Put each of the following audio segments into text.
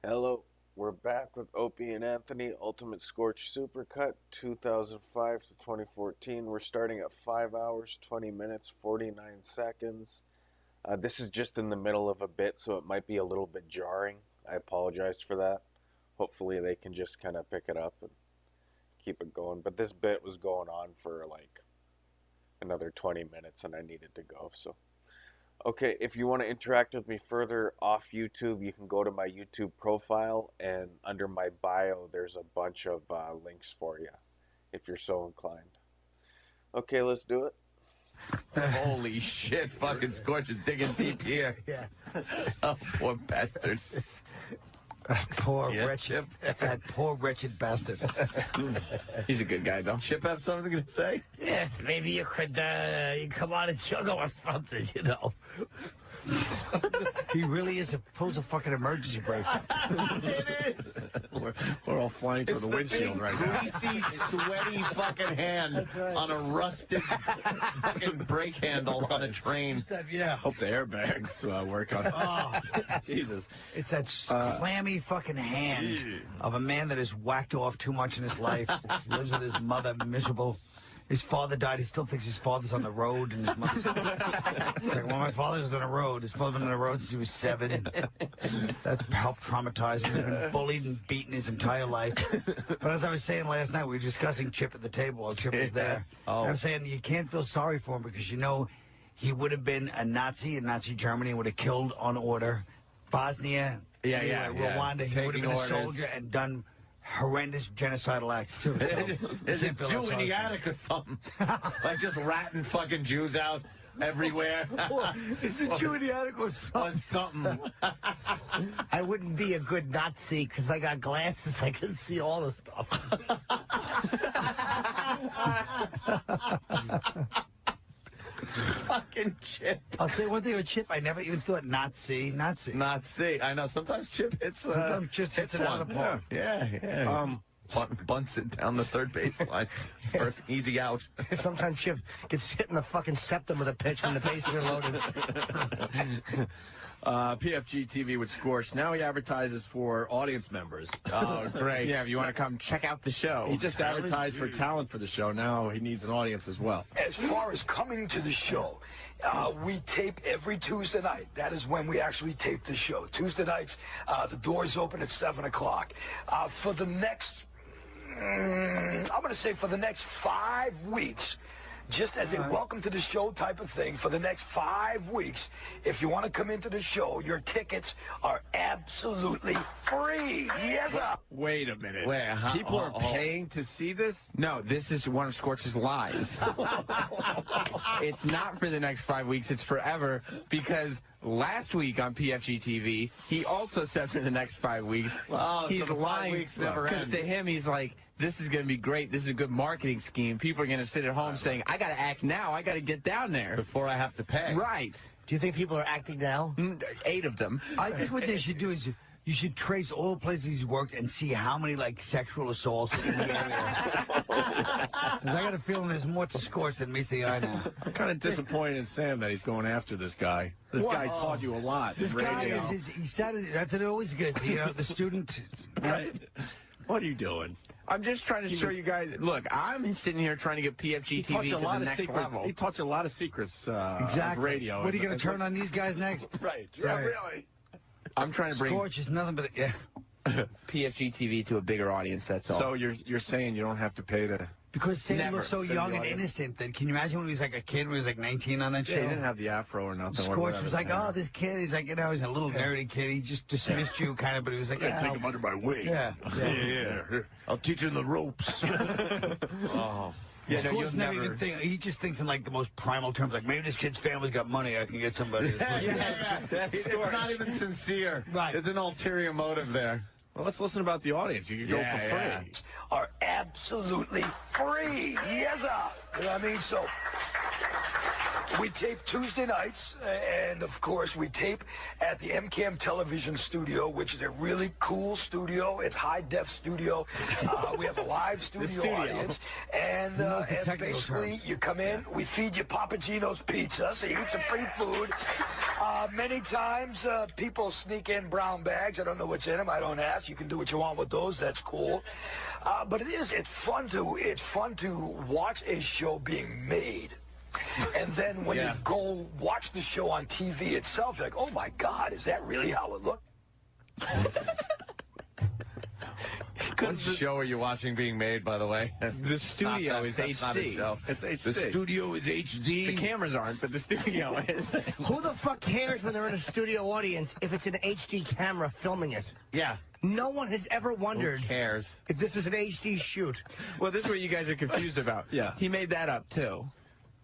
Hello, we're back with Opie and Anthony, Ultimate Scorch Supercut, 2005 to 2014. We're starting at 5 hours, 20 minutes, 49 seconds. This is just in the middle of a bit, so it might be a little bit jarring. I apologize for that. Hopefully they can just kind of pick it up and keep it going. But this bit was going on for like another 20 minutes and I needed to go, so... Okay, if you want to interact with me further off YouTube, you can go to my YouTube profile, and under my bio, there's a bunch of links for you, if you're so inclined. Okay, let's do it. Holy shit, fucking Scorch is digging deep here. Yeah. Oh, poor bastard. That poor wretched bastard. He's a good guy, though. Chip have something to say? Yes, maybe you could you come on and juggle or something, you know. He really is a fucking emergency brake. It is. We're all flying through the windshield right now. Greasy, sweaty fucking hand on a rusted fucking brake handle on a train. Yeah. Hope the airbags work on. Oh, Jesus. it's that clammy fucking hand of a man that has whacked off too much in his life. Lives with his mother, miserable. His father died. He still thinks his father's on the road, and his mother's it's like, well, my father was on the road. His father's been on the road since he was 7. That's helped traumatize him. He's been bullied and beaten his entire life. But as I was saying last night, we were discussing Chip at the table while Chip was there. Oh. And I'm saying you can't feel sorry for him because you know he would have been a Nazi in Nazi Germany, would have killed on order. Bosnia, Rwanda, he would have been a soldier and done horrendous genocidal acts too. So There's a Jew in the attic or something. Like just ratting fucking Jews out everywhere. It's a Jew in the attic or Or something. I wouldn't be a good Nazi because I got glasses. I can see all the stuff. Fucking Chip. I'll say one thing with Chip. I never even thought Nazi. Nazi. I know. Sometimes Chip hits. Sometimes Chip hits it out of the park. Yeah. Bunts it down the third baseline. First easy out. Sometimes Chip gets hit in the fucking septum with a pitch when the bases are loaded. PFG TV with Scorch. Now he advertises for audience members. Oh, great. Yeah, if you want to come check out the show. He just advertised for talent for the show. Now he needs an audience as well. As far as coming to the show, we tape every Tuesday night. That is when we actually tape the show. Tuesday nights, the doors open at 7 o'clock. For the next, I'm going to say for the next 5 weeks, just as a welcome to the show type of thing, for the next 5 weeks, if you want to come into the show, your tickets are absolutely free. Yes, sir. Wait a minute. Wait, huh? People are paying to see this? No, this is one of Scorch's lies. It's not for the next 5 weeks, it's forever, because last week on PFG TV, he also said for the next 5 weeks. Oh, He's so the 5 lying, weeks never because end. to him, he's like, this is going to be great. This is a good marketing scheme. People are going to sit at home saying, I got to act now. I got to get down there. Before I have to pay. Right. Do you think people are acting now? 8 of them. I think what they should do is you should trace all the places he's worked and see how many like sexual assaults in the area. 'Cause I got a feeling there's more to Scorch than meets the eye now. I'm kind of disappointed in Sam that he's going after this guy. This guy taught you a lot. This in guy radio. he said it. That's always good. You know, the student. Right. What are you doing? I'm just trying to show you guys. Look, I'm sitting here trying to get PFG He taught TV you to a lot the of next secrets. level. He taught you a lot of secrets Exactly. of radio. What are you going to turn on these guys next? Right. Yeah, really. I'm trying to bring Scorch is nothing but PFG TV to a bigger audience, that's all. So you're saying you don't have to pay to... because Sam Never. was so Send young the and audience. innocent. Then can you imagine when he was like a kid, when he was like 19 on that Yeah, show? he didn't have the afro or nothing. or Scorch whatever. was like, oh, this kid. He's like, you know, he's a little nerdy kid. He just dismissed you, kind of, but he was like, I yeah, take him under my wing. yeah. Yeah. I'll teach him the ropes. Oh. Yeah, no, Scorch you'll never never... even think. He just thinks in like the most primal terms, like maybe this kid's family's got money. I can get somebody. It's not even sincere. Right. There's an ulterior motive there. Well, let's listen about the audience. You can go for free. Are absolutely free. Yes, sir. You know what I mean? So we tape Tuesday nights, and of course we tape at the MCAM Television Studio, which is a really cool studio. It's high-def studio. We have a live studio audience, and technical basically terms. you come in, we feed you Papa Gino's pizza, so you eat some free food. Many times people sneak in brown bags. I don't know what's in them. I don't ask. You can do what you want with those. That's cool. But it's fun to watch a show being made. And then when you go watch the show on TV itself, you're like, oh my God, is that really how it looked? What show are you watching being made, by the way? The studio is HD. It's HD. The studio is HD. The cameras aren't, but the studio is. Who the fuck cares when they're in a studio audience if it's an HD camera filming it? Yeah. No one has ever wondered Who cares? if this was an HD shoot. Well, this is what you guys are confused about. Yeah. He made that up, too.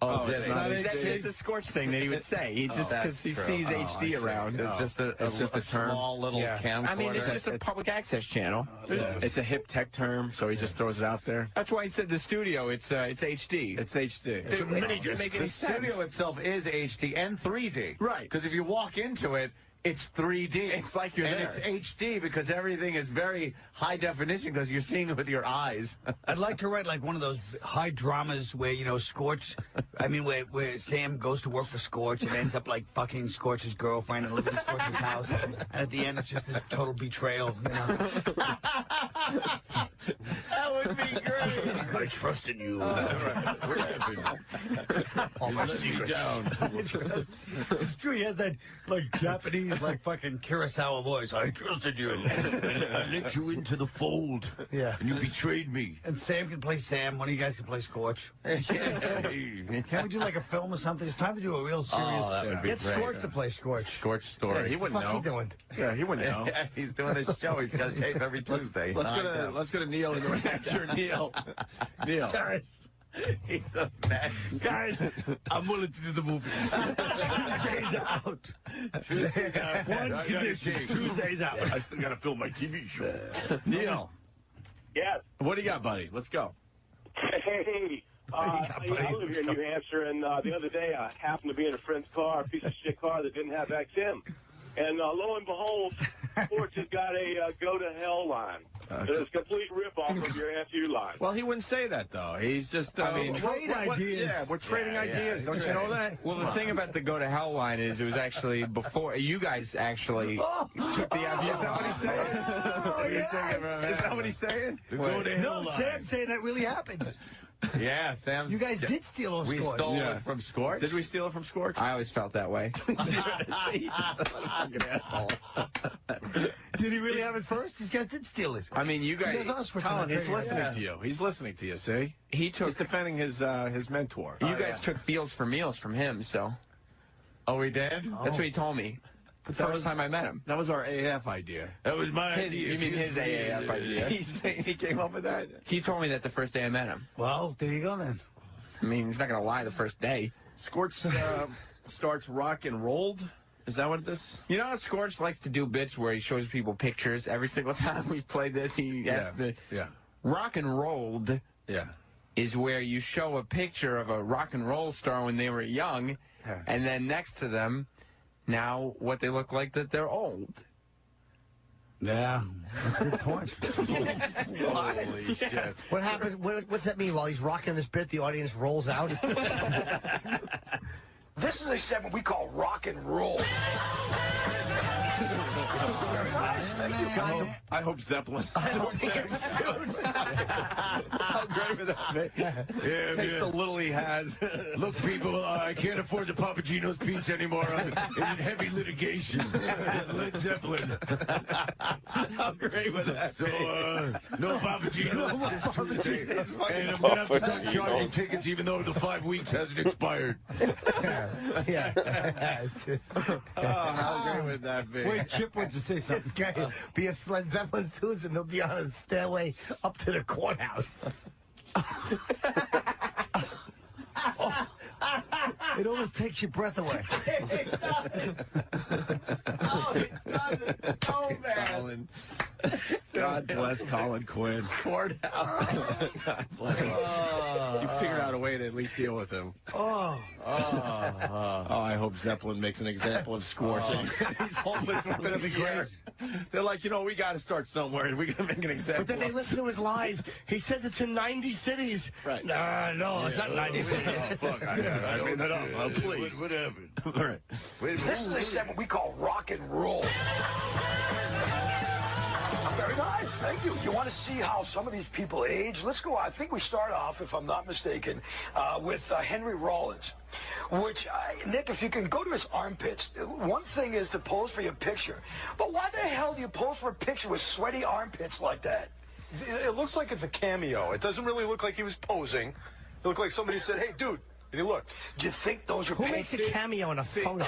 Oh, it's did not he? HD. That's just a Scorch thing that he would say. He just because he true. sees HD around. It's just a term. small little camcorder. I mean, it's just a public access channel. It's a hip tech term, so he just throws it out there. That's why he said the studio. It's HD. It's HD. It doesn't make any The studio sense. itself is HD and 3D. Right. Because if you walk into it, it's 3D. It's like you're and there. it's HD because everything is very high definition because you're seeing it with your eyes. I'd like to write like one of those high dramas where, Scorch, where Sam goes to work for Scorch and ends up like fucking Scorch's girlfriend and living in Scorch's house. And at the end, it's just this total betrayal, That would be great. I trusted you. All my secrets. It's true. He has that like Japanese, like fucking Kurosawa voice. I trusted you. I let you into the fold. Yeah. And you betrayed me. And Sam can play Sam. One of you guys can play Scorch. Can't we do like a film or something? It's time to do a real serious. Oh, that would be Get great. Scorch to play Scorch. Scorch Yeah, story. he What the wouldn't fuck's know. he doing? Yeah, he wouldn't know. Yeah, he's doing his show. He's got to tape every Tuesday. Let's go to Neil and the actor Neil. Neil. Guys, He's a mess. guys, I'm willing to do the movie. 2 days out. One condition. 2 days out. I still got to film my TV show. Neil. Yes. What do you got, buddy? Let's go. Hey, I live here in New Hampshire, and the other day I happened to be in a friend's car, a piece of shit car that didn't have XM. And lo and behold, Scorch has got a go to hell line. It's a complete ripoff of your FU line. Well, he wouldn't say that, though. He's just, trade ideas. Yeah, we're trading ideas. Don't you know that? Well, the thing about the Go to Hell line is it was actually before you guys actually took the idea. Is that what he's saying? Is that what he's saying? No, Sam's saying that really happened. Yeah, Sam. You guys did steal those We Scorch. stole Yeah. it from Scorch. Did we steal it from Scorch? I always felt that way. Fucking asshole. Did he really have it first? These guys did steal it. I mean, you You guys. guys are switching Colin, the he's trigger. listening to you. He's listening to you, see? He took. He's defending his mentor. You guys took Fields for Meals from him, so Oh, we did? that's what he told me. The first time I met him. That was our AF idea. That was my His, idea. you mean his AAF idea? He's saying he came up with that? He told me that the first day I met him. Well, there you go then. I mean, he's not going to lie the first day. Scorch starts rock and rolled. Is that what this? You know how Scorch likes to do bits where he shows people pictures every single time we've played this? He asks the Yeah. rock and rolled Yeah. is where you show a picture of a rock and roll star when they were young, and then next to them, now what they look like that they're old. Yeah, that's a good point. Holy shit. What happens? What's that mean? While he's rocking this bit, the audience rolls out. This is a segment we call rock and roll. I hope Zeppelin. How great would that be? Yeah, Takes the little he has. Look, people, I can't afford the Papagino's pizza anymore. I'm in heavy litigation. Led Zeppelin. How great would that So, be? no Papagino. And I'm going to have to start charging tickets even though the 5 weeks hasn't expired. Yeah. Oh, how great would that be? Wait, Chip wants to say This something. guy be a Led Zeppelin Susan. They'll be on a stairway up to the courthouse. It almost takes your breath away. Oh, it does. It's so bad. God bless Colin Quinn. Courthouse. God bless him. You figured out a way to at least deal with him. Oh, I hope Zeppelin makes an example of Scorch. He's homeless for a year. They're like, we got to start somewhere, and we got to make an example. But then they listen to his lies. He says it's in 90 cities. Right. No, it's not 90 cities. Fuck, I made that up. Oh, please. What happened? All right. Wait a minute. This is a segment we call rock and roll. Very nice, thank you. You want to see how some of these people age? Let's go. I think we start off, if I'm not mistaken, with Henry Rollins. Which, Nick, if you can go to his armpits, one thing is to pose for your picture. But why the hell do you pose for a picture with sweaty armpits like that? It looks like it's a cameo. It doesn't really look like he was posing. It looked like somebody said, "Hey, dude," and he looked. Do you think those are Who makes a cameo in a photo?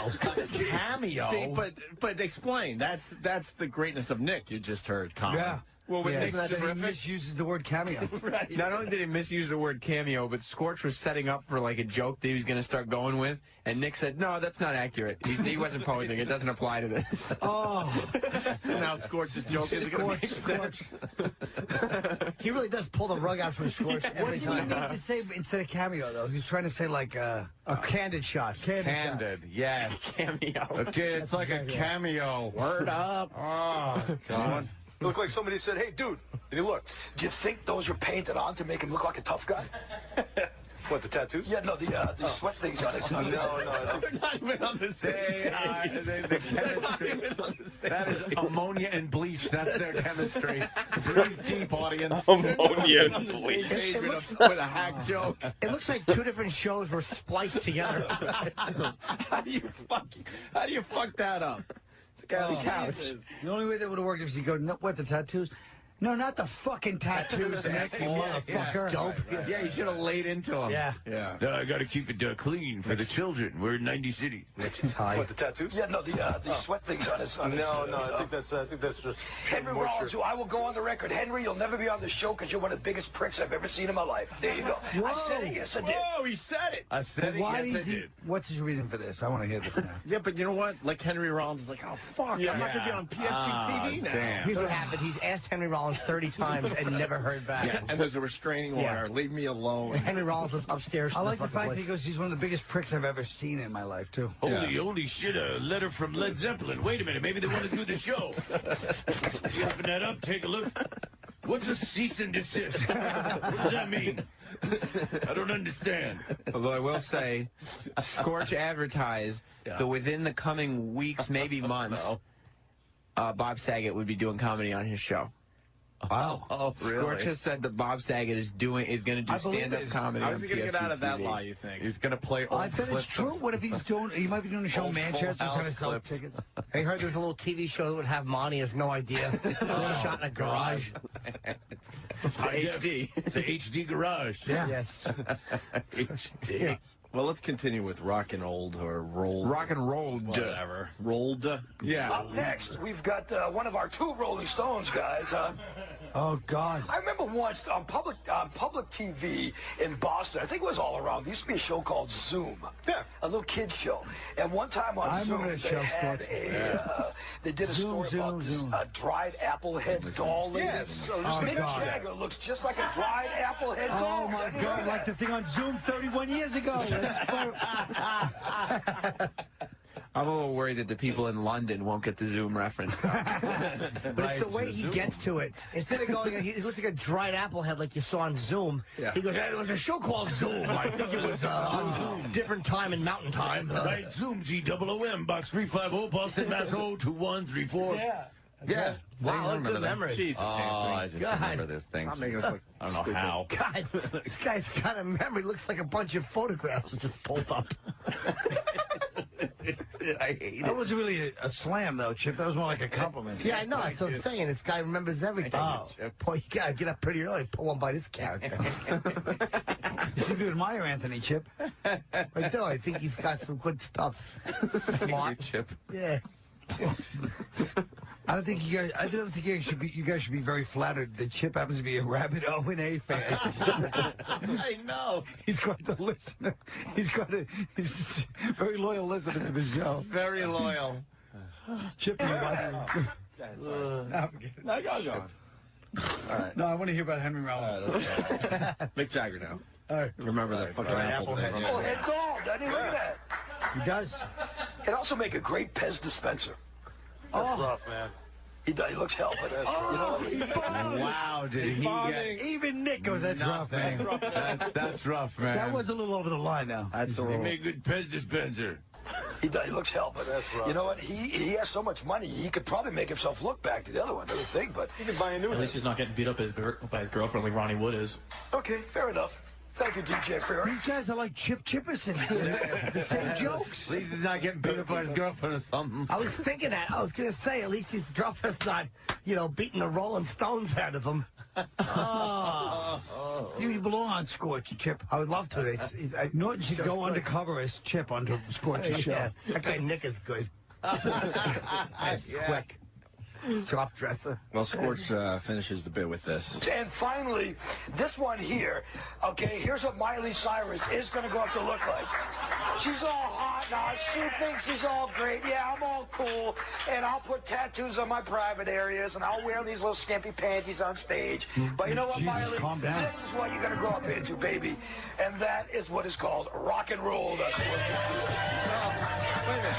Cameo. See, but explain. That's the greatness of Nick you just heard, Colin. yeah. Well, when Nick's He terrific. misuses the word cameo. Right. Not only did he misuse the word cameo, but Scorch was setting up for like a joke that he was going to start going with, and Nick said, "No, that's not accurate. He wasn't posing. It doesn't apply to this." Oh, So now Scorch's joke isn't going to make sense. He really does pull the rug out from Scorch what every did he time. need to say instead of cameo, though? He was trying to say, like, A candid shot. Candid, yes. Cameo. Okay, it's like a cameo. Word up. Oh, God. It looked like somebody said, "Hey, dude," and he looked. Do you think those are painted on to make him look like a tough guy? What, the tattoos? Yeah, no, the sweat things on his. No. They're not even on the same page. They're not even on the same That is ammonia and bleach. That's their chemistry. Breathe deep, audience. Ammonia and same bleach. page with a hack joke. It looks like two different shows were spliced together. How do you fuck that up? The guy on the couch. the only way that would have worked is you go, no, what, the tattoos? No, not the fucking tattoos, Nick, you motherfucker. Dope. Yeah, you should have laid into him. Yeah. Yeah. No, I got to keep it clean for the children. We're in 90 cities. Next tie. What, the tattoos? Yeah, no, the sweat things on his. No. I think that's just Henry Rollins, who I will go on the record. Henry, you'll never be on the show because you're one of the biggest pricks I've ever seen in my life. There you go. I said it. Yes, I did. Whoa, he said it. I said it. Why Yes, is I he? did. What's his reason for this? I want to hear this now. Yeah, but you know what? Like Henry Rollins is like, oh, fuck. I'm not going to be on PFG TV now. Damn. Here's what happened. He's asked Henry Rollins 30 times and never heard back. Yeah, and there's a restraining order. Yeah. Leave me alone. Henry Rollins was upstairs. I in like the fucking fact that place. he goes, he's one of the biggest pricks I've ever seen in my life, too. Holy shit, a letter from Led Zeppelin. Wait a minute, maybe they want to do the show. You open that up, take a look. What's a cease and desist? What does that mean? I don't understand. Although I will say, Scorch advertised that within the coming weeks, maybe months, Bob Saget would be doing comedy on his show. Wow. Oh, Scorch has said that Bob Saget is going to do stand-up comedy. How is he going to get out of that PFG. lie, you think? He's going to play old I bet it's clips true. of- What if he's doing, he might be doing a show in Old Manchester, Full trying to House sell clips. tickets. I heard there's a little TV show that would have Monty, has no idea. Shot in a garage. It's HD. It's the HD garage. Yeah. Yes. HD. Well, let's continue with rock and old or rolled. Rock and rolled. Whatever. Rolled. Yeah. Up next, we've got one of our two Rolling Stones guys. Oh, God. I remember once on public TV in Boston, I think it was all around, there used to be a show called Zoom. Yeah. A little kid's show. And one time on I Zoom, remember that they show, had Scorch. they did a Zoom, story about Zoom, this Zoom. dried apple head doll lady. Yes. Oh, Mick God. Jagger looks just like a dried apple head doll. Oh, my God. Like the thing on Zoom 31 years ago. That's I'm a little worried that the people in London won't get the Zoom reference. But it's the way he gets to it. Instead of going, he looks like a dried apple head like you saw on Zoom. Yeah. He goes, hey, there was a show called Zoom. I think it was on different time in Mountain Time. Right, Zoom, ZOOM, box 350, Boston, Mass. 02134. Yeah. Wow, remember good that. memory. Jesus, Oh, I Anthony. just remember this thing. Stop making us look I don't know stupid. how. God, this guy's got a memory. Looks like a bunch of photographs just pulled up. I hate That it. wasn't really a slam, though, Chip. That was more like a compliment. Yeah, I know. That's what I'm saying. This guy remembers everything. Oh. Boy, you gotta get up pretty early. Pull one by this character. You seem to admire Anthony, Chip. I do. I think he's got some good stuff. Smart. Chip. Yeah. I don't think you guys should be very flattered that Chip happens to be a rabid O&A fan. I know. He's quite the listener. He's a very loyal listener to the show. Very loyal. Chip, you watch. No, go on. All right. No, I want to hear about Henry All right, Rollins. let's go. Mick Jagger now. All right. Remember that fucking apple thing. Oh, it's all. I didn't look at that. He does. He'd also make a great Pez dispenser. That's rough, man. He looks hell, but Wow, did he get... Even Nick goes, that's rough, man. That's rough, man. That was a little over the line now. That's a He little. made a good Pez dispenser. he looks hell, but you know what? He has so much money, he could probably make himself look back to the other one, I would think, but... You can buy a new At one. least he's not getting beat up by his girlfriend like Ronnie Wood is. Okay, fair enough. Thank you, DJ Ferris. These guys are like Chip Chipperson. The same jokes. At least he's not getting beat up by his girlfriend or something. I was thinking that. I was going to say, at least his girlfriend's not, beating the Rolling Stones out of him. You belong on Scorch, Chip. I would love to. Norton should go undercover as Chip on Scorch's show. Yeah, that guy Nick is good. Quick. Top dresser. Well, Scorch finishes the bit with this. And finally, this one here, okay, here's what Miley Cyrus is going to go up to look like. She's all hot now. She thinks she's all great. Yeah, I'm all cool. And I'll put tattoos on my private areas, and I'll wear these little skimpy panties on stage. But you know what, Jesus, Miley? calm down. This is what you're going to grow up into, baby. And that is what is called rock and roll. That's what Wait a minute.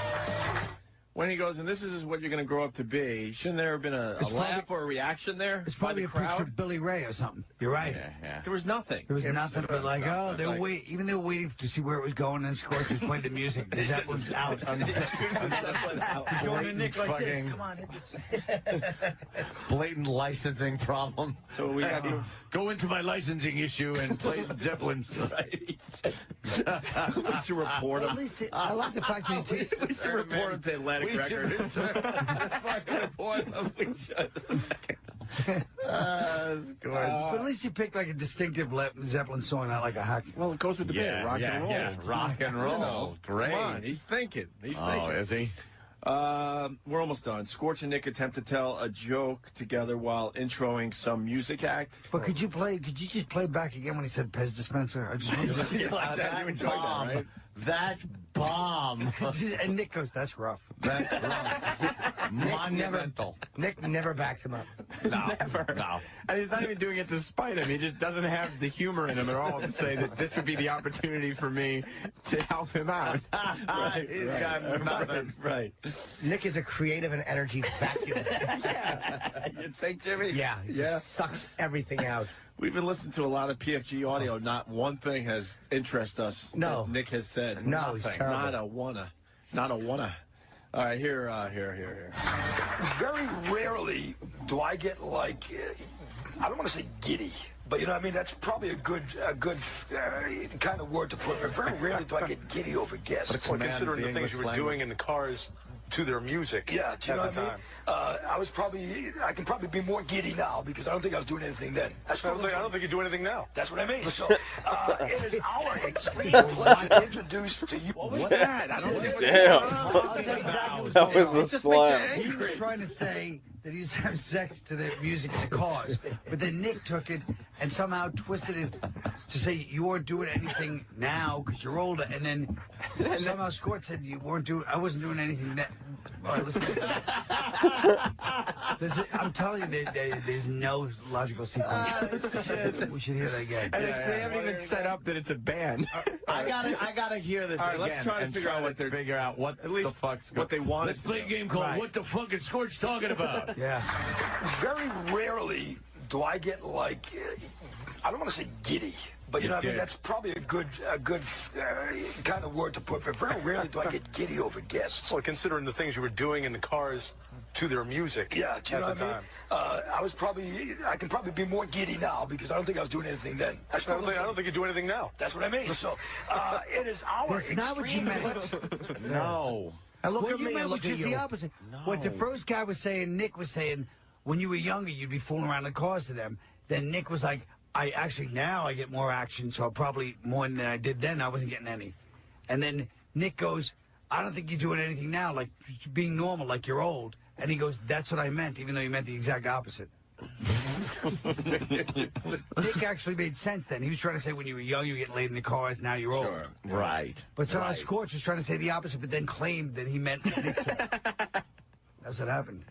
When he goes, and this is what you're going to grow up to be, shouldn't there have been a laugh or a reaction there It's by probably the a picture crowd? of Billy Ray or something. You're right. Yeah. There was nothing. There was nothing but like, oh, they were like- even they were waiting to see where it was going, and Scorch was playing the music. That was out. Going to Nick like this. Fucking- Come on. Blatant licensing problem. So we got to Go into my licensing issue and play Zeppelin. we should report At him. least I like the fact that he We should report him to Atlantic Records. but at least he picked like a distinctive Zeppelin song, not like a hack. Well, it goes with the bit. Rock and roll. Yeah. Rock and roll. You know, Great. Come on, he's thinking. He's Oh, thinking. is he? We're almost done. Scorch and Nick attempt to tell a joke together while introing some music act. But could you just play back again when he said Pez dispenser? I just wanted to You like that? You enjoyed that, right? That bomb. And Nick goes, that's rough. That's rough. Monumental. Nick never backs him up. No. Never. No. And he's not even doing it to spite him. He just doesn't have the humor in him at all to say that this would be the opportunity for me to help him out. He's got nothing. Right. Nick is a creative and energy vacuum. You think, Jimmy? Yeah. He Yeah. sucks everything out. We've been listening to a lot of PFG audio. Not one thing has interested us. No. that Nick has said. No, he's Nothing. terrible. Not a wanna. Not a wanna. All right, here. Very rarely do I get like, I don't want to say giddy, but you know what I mean? That's probably a good kind of word to put. But very rarely do I get giddy over guests. Well, considering the things you were doing in the cars to their music Yeah, do you know at the what I mean? I can probably be more giddy now because I don't think I was doing anything then. That's I don't think you do anything now. That's what I mean. So it is our extreme pleasure to introduce to you. What was that? I don't think. Damn. I'll tell you exactly That was a It's just slam. He was trying to say that he used to have sex to the music in the cars, but then Nick took it and somehow twisted it to say you weren't doing anything now because you're older, and then somehow Scorch said you weren't doing. I wasn't doing anything then. All right, listen. I'm telling you, there's no logical sequence. We should hear that again. And they haven't even set up that it's a band. I gotta hear this All right, again. let's try to and figure out what they're figure out what at least the fuck's what they wanted. Let's play a game called Right. What the Fuck is Scorch Talking About? Yeah. Very rarely do I get like, I don't want to say giddy, but you know what I mean? That's probably a good kind of word to put. But very rarely do I get giddy over guests. Well, considering the things you were doing in the cars to their music Yeah, do you know at what the I mean? time. I can probably be more giddy now because I don't think I was doing anything then. I don't think you do anything now. That's what I mean. So it is our That's not what you extreme meant. No. And look What at you me meant and was look at just the you. opposite. What the first guy was saying, Nick was saying, when you were younger, you'd be fooling around in cars to them. Then Nick was like, now I get more action, so probably more than I did then. I wasn't getting any. And then Nick goes, I don't think you're doing anything now, like being normal, like you're old. And he goes, that's what I meant, even though he meant the exact opposite. Nick actually made sense then. He was trying to say when you were young, you were getting laid in the cars, now you're old. Sure. Right. But somehow Scorch was trying to say the opposite, but then claimed that he meant what Nick said. That's what happened.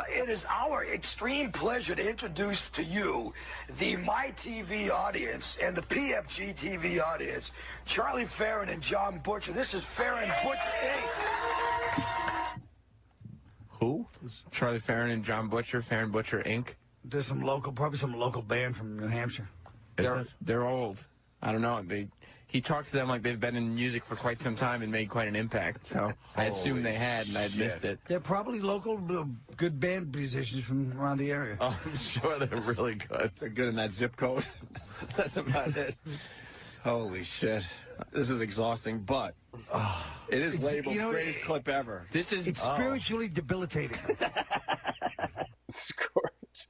It is our extreme pleasure to introduce to you the My TV audience and the PFG TV audience, Charlie Farron and John Butcher. This is Farron Butcher Inc. Who? Charlie Farron and John Butcher, Farron Butcher Inc. There's probably some local band from New Hampshire. They're old. I don't know. He talked to them like they've been in music for quite some time and made quite an impact. So I assumed they had, and I'd missed it. They're probably local, good band musicians from around the area. Oh, I'm sure they're really good. They're good in that zip code. That's about it. Holy shit. This is exhausting, but it is labeled greatest clip ever. It's spiritually debilitating. Scorch.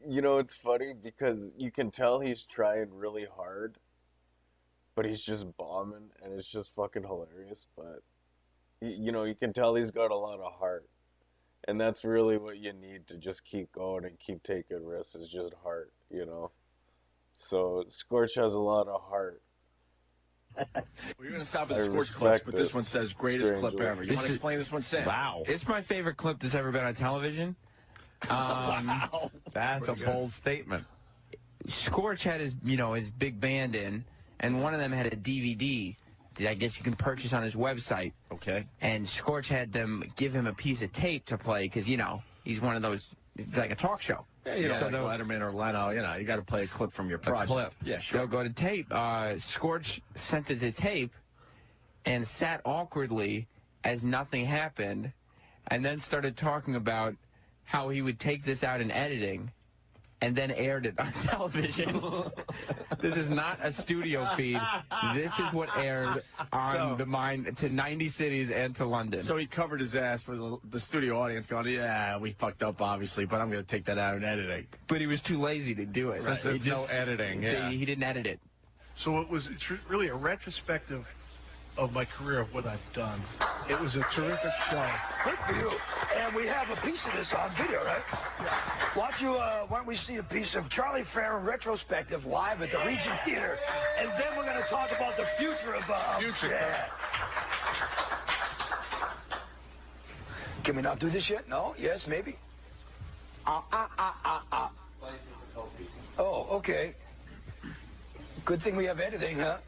You know, it's funny because you can tell he's trying really hard, but he's just bombing, and it's just fucking hilarious. But, you know, you can tell he's got a lot of heart. And that's really what you need to just keep going and keep taking risks, is just heart, you know. So Scorch has a lot of heart. We're going to stop at the Scorch clips, but this one says greatest clip ever. You want to explain this one, Sam? Wow. It's my favorite clip that's ever been on television. Wow. That's a bold statement. Scorch had his big band in, and one of them had a DVD that I guess you can purchase on his website. Okay. And Scorch had them give him a piece of tape to play because, he's one of those, it's like a talk show. Yeah, like Letterman or Leno, you got to play a clip from your project. Clip. Yeah, sure. They'll go to tape. Scorch sent it to tape and sat awkwardly as nothing happened, and then started talking about how he would take this out in editing and then aired it on television. This is not a studio feed. This is what aired on to 90 cities and to London. So he covered his ass for the studio audience going, yeah, we fucked up, obviously, but I'm going to take that out in editing. But he was too lazy to do it. Right. There's no editing. Yeah. He didn't edit it. So it's really a retrospective of my career, of what I've done. It was a terrific show. Good for you. And we have a piece of this on video, right? Why don't we see a piece of Charlie Farron retrospective live at the Regent Theater, and then we're going to talk about the future of future. Yeah. Can we not do this yet? No? Yes? Maybe? Oh, okay. Good thing we have editing, huh?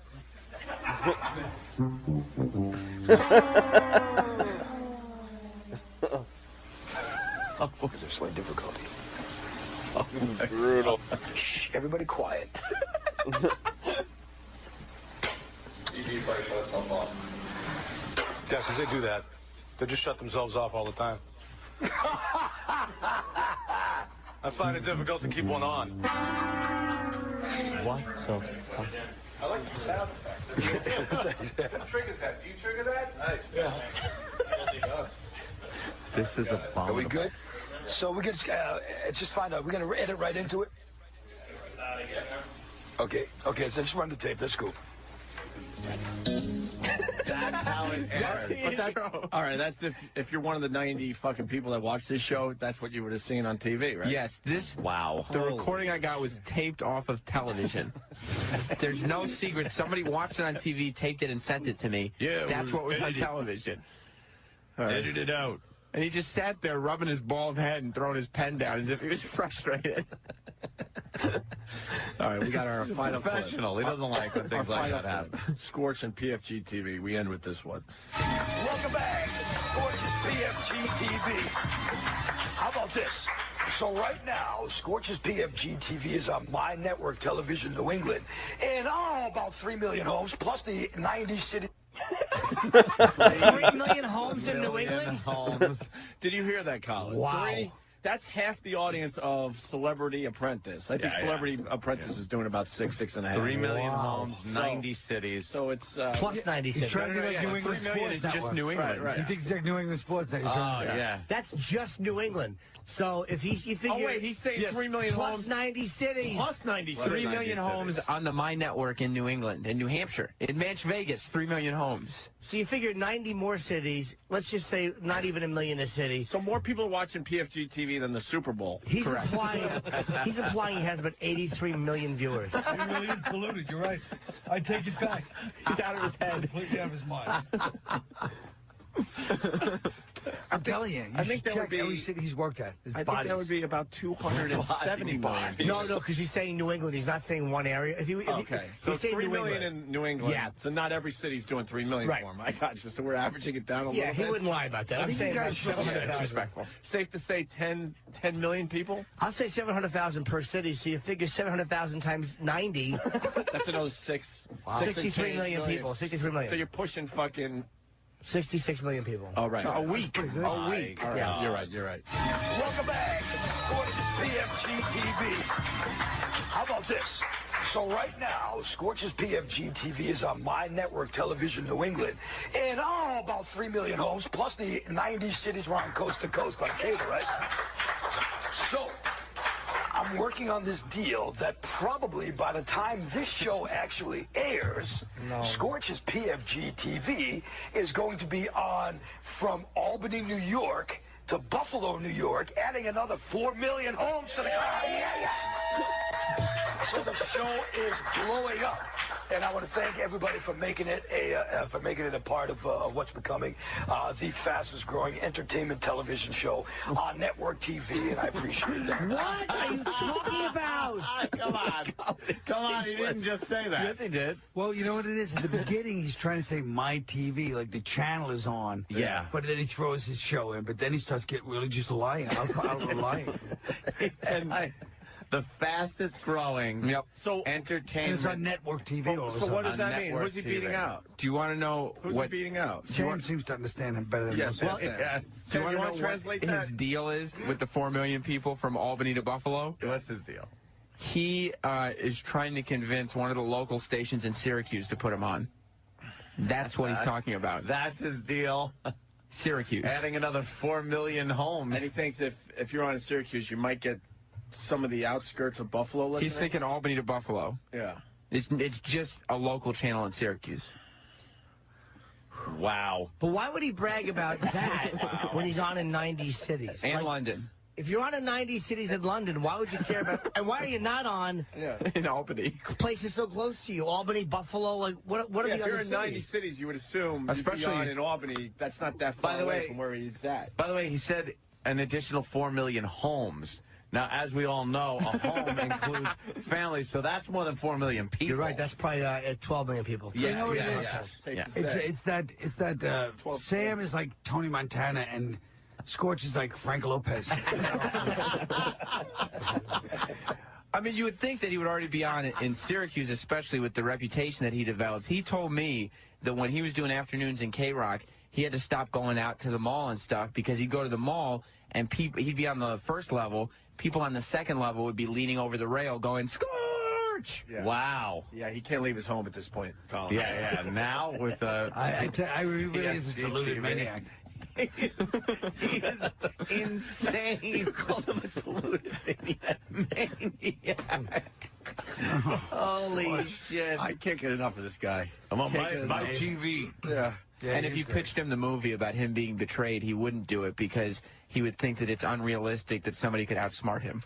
There's slight difficulty. This is brutal. Shh, everybody quiet. Yeah, because they do that. They just shut themselves off all the time. I find it difficult to keep one on. What the fuck? I like the sound effect. Who triggers that? Do you trigger that? Nice. Yeah. This is a bomb. Are we good? So we can just find out. We're going to edit right into it? Okay, so just run the tape. That's cool. That's how it airs. All right, that's if you're one of the 90 fucking people that watch this show, that's what you would have seen on TV, right? Yes, Wow. The recording I got was taped off of television. There's no secret. Somebody watched it on TV, taped it, and sent it to me. Yeah, that's what was on television. Edit it out. And he just sat there rubbing his bald head and throwing his pen down as if he was frustrated. All right, we got our final Professional. He doesn't like when things like that happen. Scorch and PFG TV. We end with this one. Welcome back. Scorch's PFG TV. How about this? So right now, Scorch's PFG TV is on My Network Television New England in about 3 million homes, plus the 90 cities. 3 million homes in New England? Homes. Did you hear that, Colin? Wow. That's half the audience of Celebrity Apprentice. I think Celebrity Apprentice is doing about 6.5. 3 million homes, 90 cities. So it's plus 90 cities. He's trying to be like New England 3 million Sports is just Network. New England. Right. He thinks he's like New England Sports Network. Oh, yeah. That's just New England. So if you figure... Oh, wait, he's saying 3 million plus homes. 90 cities. plus 90 cities. 3 million homes on the My Network in New England, in New Hampshire. In Manch Vegas, 3 million homes. So you figure 90 more cities. Let's just say not even a million a city. So more people are watching PFG TV than the Super Bowl. He's implying he has about 83 million viewers. 3 million's polluted. You're right. I take it back. He's out of his head. Completely out of his mind. I'm telling you. I think that check would be every city he's worked at. His I think bodies. that would be about 270 million. No, because he's saying New England. He's not saying one area. Okay, so he's saying 3 New million England. in New England. Yeah. So not every city's doing 3 million Right. for him. I got you. So we're averaging it down a little Yeah, bit. he wouldn't lie about that. I'm think saying you about guys should- 700,000. Disrespectful. Safe to say 10 million people? I'll say 700,000 per city, so you figure 700,000 times 90. That's another 63 million people. 63 million. So you're pushing fucking... 66 million people. Oh, right. A week. A week. All right. Yeah. You're right. Welcome back. This is Scorch's PFG TV. How about this? So right now, Scorch's PFG TV is on my network television, New England, in about 3 million homes, plus the 90 cities we're on coast to coast on cable, right? So, I'm working on this deal that probably by the time this show actually airs, Scorch's PFG TV is going to be on from Albany, New York to Buffalo, New York, adding another 4 million homes to the So the show is blowing up. And I want to thank everybody for making it a part of what's becoming the fastest growing entertainment television show on network TV, and I appreciate that. What are you talking about? Come on, he didn't just say that. Yes, he did. Well, you know what it is? At the beginning, he's trying to say my TV, like the channel is on. Yeah. But then he throws his show in, but then he starts getting really just lying. I'll lying. And the fastest growing So And entertainment. it's on network TV all of a So sudden. what does On that mean? network Who's he beating TV. out? Do you want to know Who's he what beating out? Sam seems to understand him better than Yes, most. yes, Sam. do you want to know translate what that? his deal is with the 4 million people from Albany to Buffalo? What's his deal? He is trying to convince one of the local stations in Syracuse to put him on. That's what he's talking about. That's his deal. Syracuse. Adding another 4 million homes. And he thinks if you're on in Syracuse, you might get some of the outskirts of Buffalo listening. He's thinking Albany to Buffalo. Yeah. It's just a local channel in Syracuse. Wow. But why would he brag about that when he's on in 90 cities? And Like, London. if you're on in 90 cities in London, why would you care about... And why are you not on In Albany. places so close to you? Albany, Buffalo, like, what are If the you're other in 90 cities? cities, you would assume Especially- you'd be on in Albany. That's not that far By the away way- from where he's at. By the way, he said an additional 4 million homes. Now, as we all know, a home includes families, so that's more than 4 million people. You're right, that's probably 12 million people. You know what it is? Safe to It's say. it's that Sam is like Tony Montana and Scorch is like Frank Lopez. I mean, you would think that he would already be on it in Syracuse, especially with the reputation that he developed. He told me that when he was doing afternoons in K-Rock, he had to stop going out to the mall and stuff because he'd go to the mall and he'd be on the first level. People on the second level would be leaning over the rail going, Scorch! Yeah. Wow. Yeah, he can't leave his home at this point, Colin. Yeah. Now with I really is a deluded maniac. He is insane. You called him a deluded maniac. Holy shit. I can't get enough of this guy. I'm on Can't get my enough. TV. Yeah. And if you pitched him the movie about him being betrayed, he wouldn't do it because he would think that it's unrealistic that somebody could outsmart him.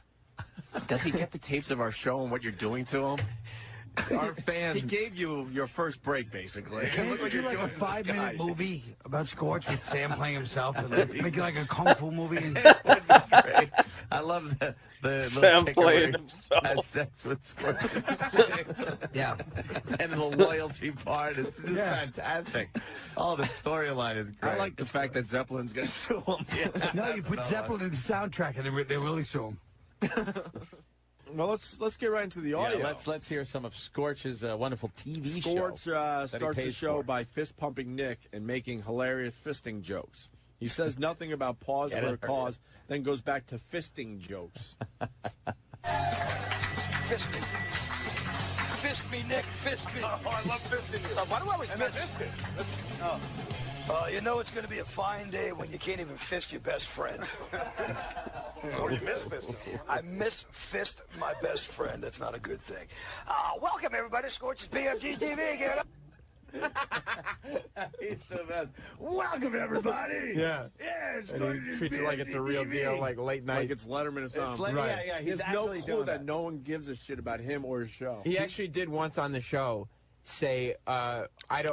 Does he get the tapes of our show and what you're doing to him? Our fans. He gave you your first break, basically. Can't Look what you you're do like doing a to this 5-minute guy. movie about Scorch with Sam playing himself and make it like a kung fu movie? And Great. I love the Sam little kicker playing where he himself. has sex with Scorch. yeah. And the loyalty part is just fantastic. Oh, the storyline is great. I like the fact that Zeppelin's going to sue him. No, you put Zeppelin in the soundtrack and they really saw him. Well, let's get right into the audio. Yeah, let's hear some of Scorch's wonderful TV Scorch show. that he starts the pays show for. by fist pumping Nick and making hilarious fisting jokes. He says nothing about pause Get for it? a cause, then goes back to fisting jokes. Fist me. Fist me, Nick. Fist me. Oh, I love fisting you. Why do I always miss it? You know it's going to be a fine day when you can't even fist your best friend. Oh, you miss fisting. I miss fist my best friend. That's not a good thing. Welcome, everybody. Scorch's PFG TV. Give it up. He's the best. Welcome, everybody. Yeah. Yes. And he treats it like it's a real deal, like late night. Like it's Letterman or something. like- Right. Yeah, He he's has no actually clue doing that no one gives a shit about him or his show. He actually did once on the show say,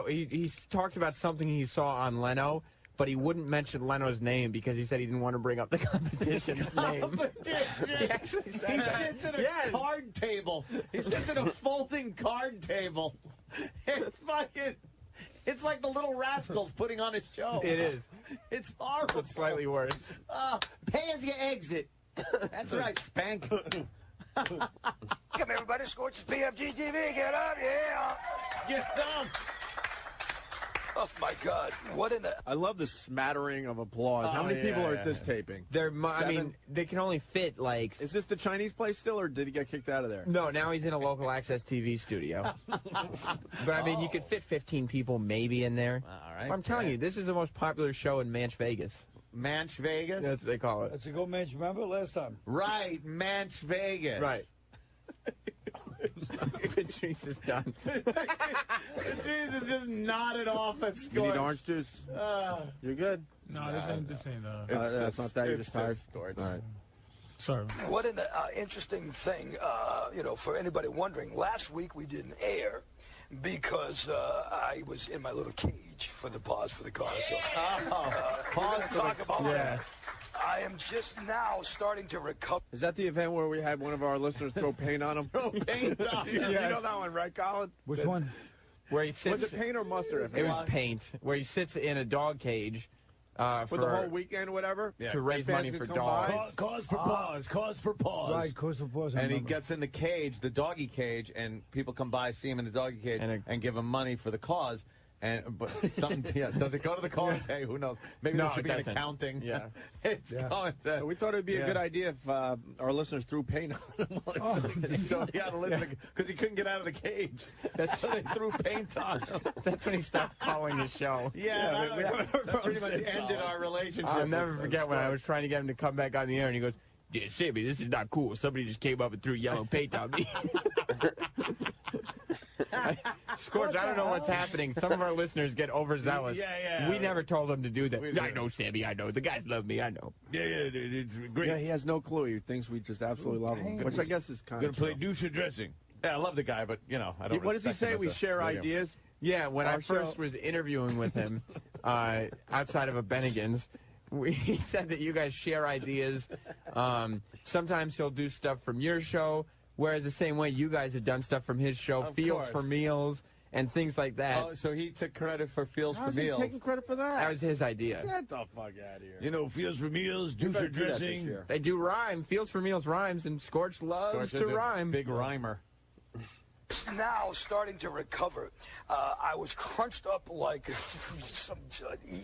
He's talked about something he saw on Leno, but he wouldn't mention Leno's name because he said he didn't want to bring up the competition's name. He actually said He that. sits at a card table. He sits at a folding card table. It's fucking... It's like the Little Rascals putting on a show. It is. It's horrible. It's slightly worse. Pay as you exit. That's right, Spank. Come everybody, Scorch's PFG TV, get up, yeah. Get up. Oh my God! What in the? I love the smattering of applause. How many people are at this taping? I mean, they can only fit like. Is this the Chinese place still, or did he get kicked out of there? No, now he's in a local access TV studio. But I mean, you could fit 15 people maybe in there. All right. I'm telling you, this is the most popular show in Manch Vegas. Manch Vegas? That's what they call it. Let's go, Manch. Remember last time? Right, Manch Vegas. Right. Patrice is done. Patrice is just nodded off at Scorch. You need orange juice? You're good? No, this ain't. That's not that. You're just tired? Scorch. All right. Sorry. What an interesting thing, for anybody wondering. Last week we didn't air because I was in my little cage for the pause for the car. So Pause for talk the about car. that. I am just now starting to recover. Is that the event where we had one of our listeners throw paint on him? Throw paint on him. You know that one, right, Colin? Which one? Where he sits. Was it paint or mustard? It was paint. Where he sits in a dog cage. For the whole weekend or whatever? Yeah. To raise Fans money could for come dogs. by. Cause for pause. Cause for pause. Right, cause for pause. And he gets in the cage, the doggy cage, and people come by, see him in the doggy cage, and give him money for the cause. But something, does it go to the cause? Hey, who knows? Maybe there should be an accounting. Yeah. It's going to. So we thought it would be a good idea if our listeners threw paint on him. So he had to listen because he couldn't get out of the cage. So they threw paint on him. That's when he stopped calling his show. Yeah, that pretty much ended our relationship. I'll never forget when I was trying to get him to come back on the air, and he goes, "Yeah, Sammy, this is not cool. Somebody just came up and threw yellow paint on me." Scorch, I don't know what's happening. Some of our listeners get overzealous. Yeah. We never told them to do that. I know, Sammy, I know. The guys love me, I know. Yeah, it's great. Yeah, he has no clue. He thinks we just absolutely love him, which I guess is kind Gonna of play douche dressing. Yeah, I love the guy, but, I don't What does he respect say? him We as a share radio. ideas? Yeah, when I Our first show. was interviewing with him outside of a Bennigan's, he said that you guys share ideas. Sometimes he'll do stuff from your show, whereas the same way you guys have done stuff from his show, Of Fields course. for Meals, and things like that. Oh, so he took credit for Fields for How's he Meals. taking credit for that? That was his idea. Get the fuck out of here. Fields for Meals, You douche better or do that this dressing. year. They do rhyme. Fields for Meals rhymes, and Scorch loves Scorch to is a rhyme. Big rhymer. Now starting to recover. I was crunched up like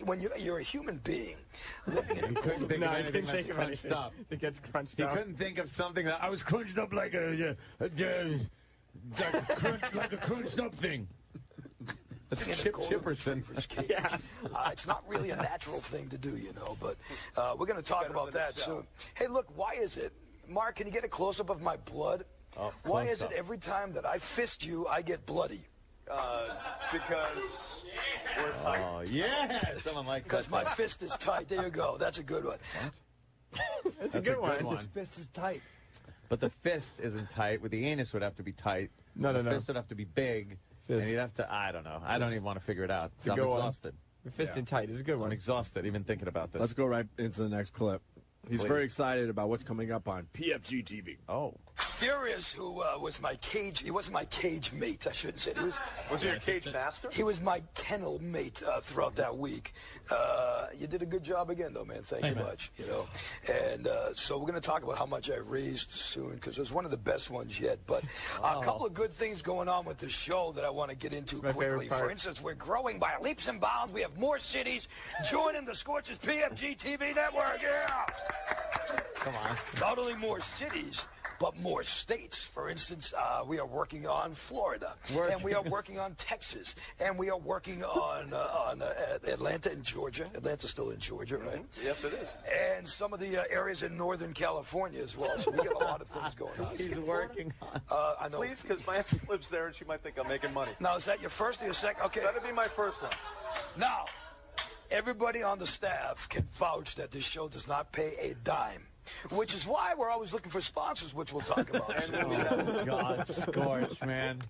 when you're a human being living in He couldn't think No, of I anything didn't that's think of crunched anything up. that gets crunched He up. couldn't think of something that I was crunched up like a crunched up thing. That's in a Chip golden Chipperson. retriever's cage. It's not really a natural thing to do, but we're going to talk about that soon. Hey, look, why is it, Mark, can you get a close-up of my blood? Why is it every time that I fist you, I get bloody? Because we're tight. Oh, yeah. Someone likes Because that. my fist is tight. There you go. That's a good one. That's a good one. His fist is tight. But the fist isn't tight. With the anus would have to be tight. No. The fist would have to be big. Fist. And you'd have to, I don't know. I don't even want to figure it out. a I'm good one. exhausted. The fist and tight is a good I'm one. exhausted even thinking about this. Let's go right into the next clip. He's Please. very excited about what's coming up on PFG TV. Oh. Furious, who was my cage, he wasn't my cage mate, I shouldn't say. Was he your cage master? He was my kennel mate throughout that week. You did a good job again, though, man. Thank you much. And so we're going to talk about how much I raised soon, because it was one of the best ones yet. But a couple of good things going on with the show that I want to get into my favorite quickly. part. For instance, we're growing by leaps and bounds. We have more cities joining the Scorch's PFG TV network. Yeah. Come on. Not only more cities, but more states. For instance, we are working on Florida, and we are working on Texas, and we are working on Atlanta and Georgia. Atlanta's still in Georgia, right? Yes, it is. And some of the areas in Northern California as well. So we got a lot of things going on. He's working on. I know. Please, because my ex lives there and she might think I'm making money. Now, is that your first or your second? Okay. That'd be my first one. Now, everybody on the staff can vouch that this show does not pay a dime. Which is why we're always looking for sponsors, which we'll talk about soon. Oh, God, Scorch, man.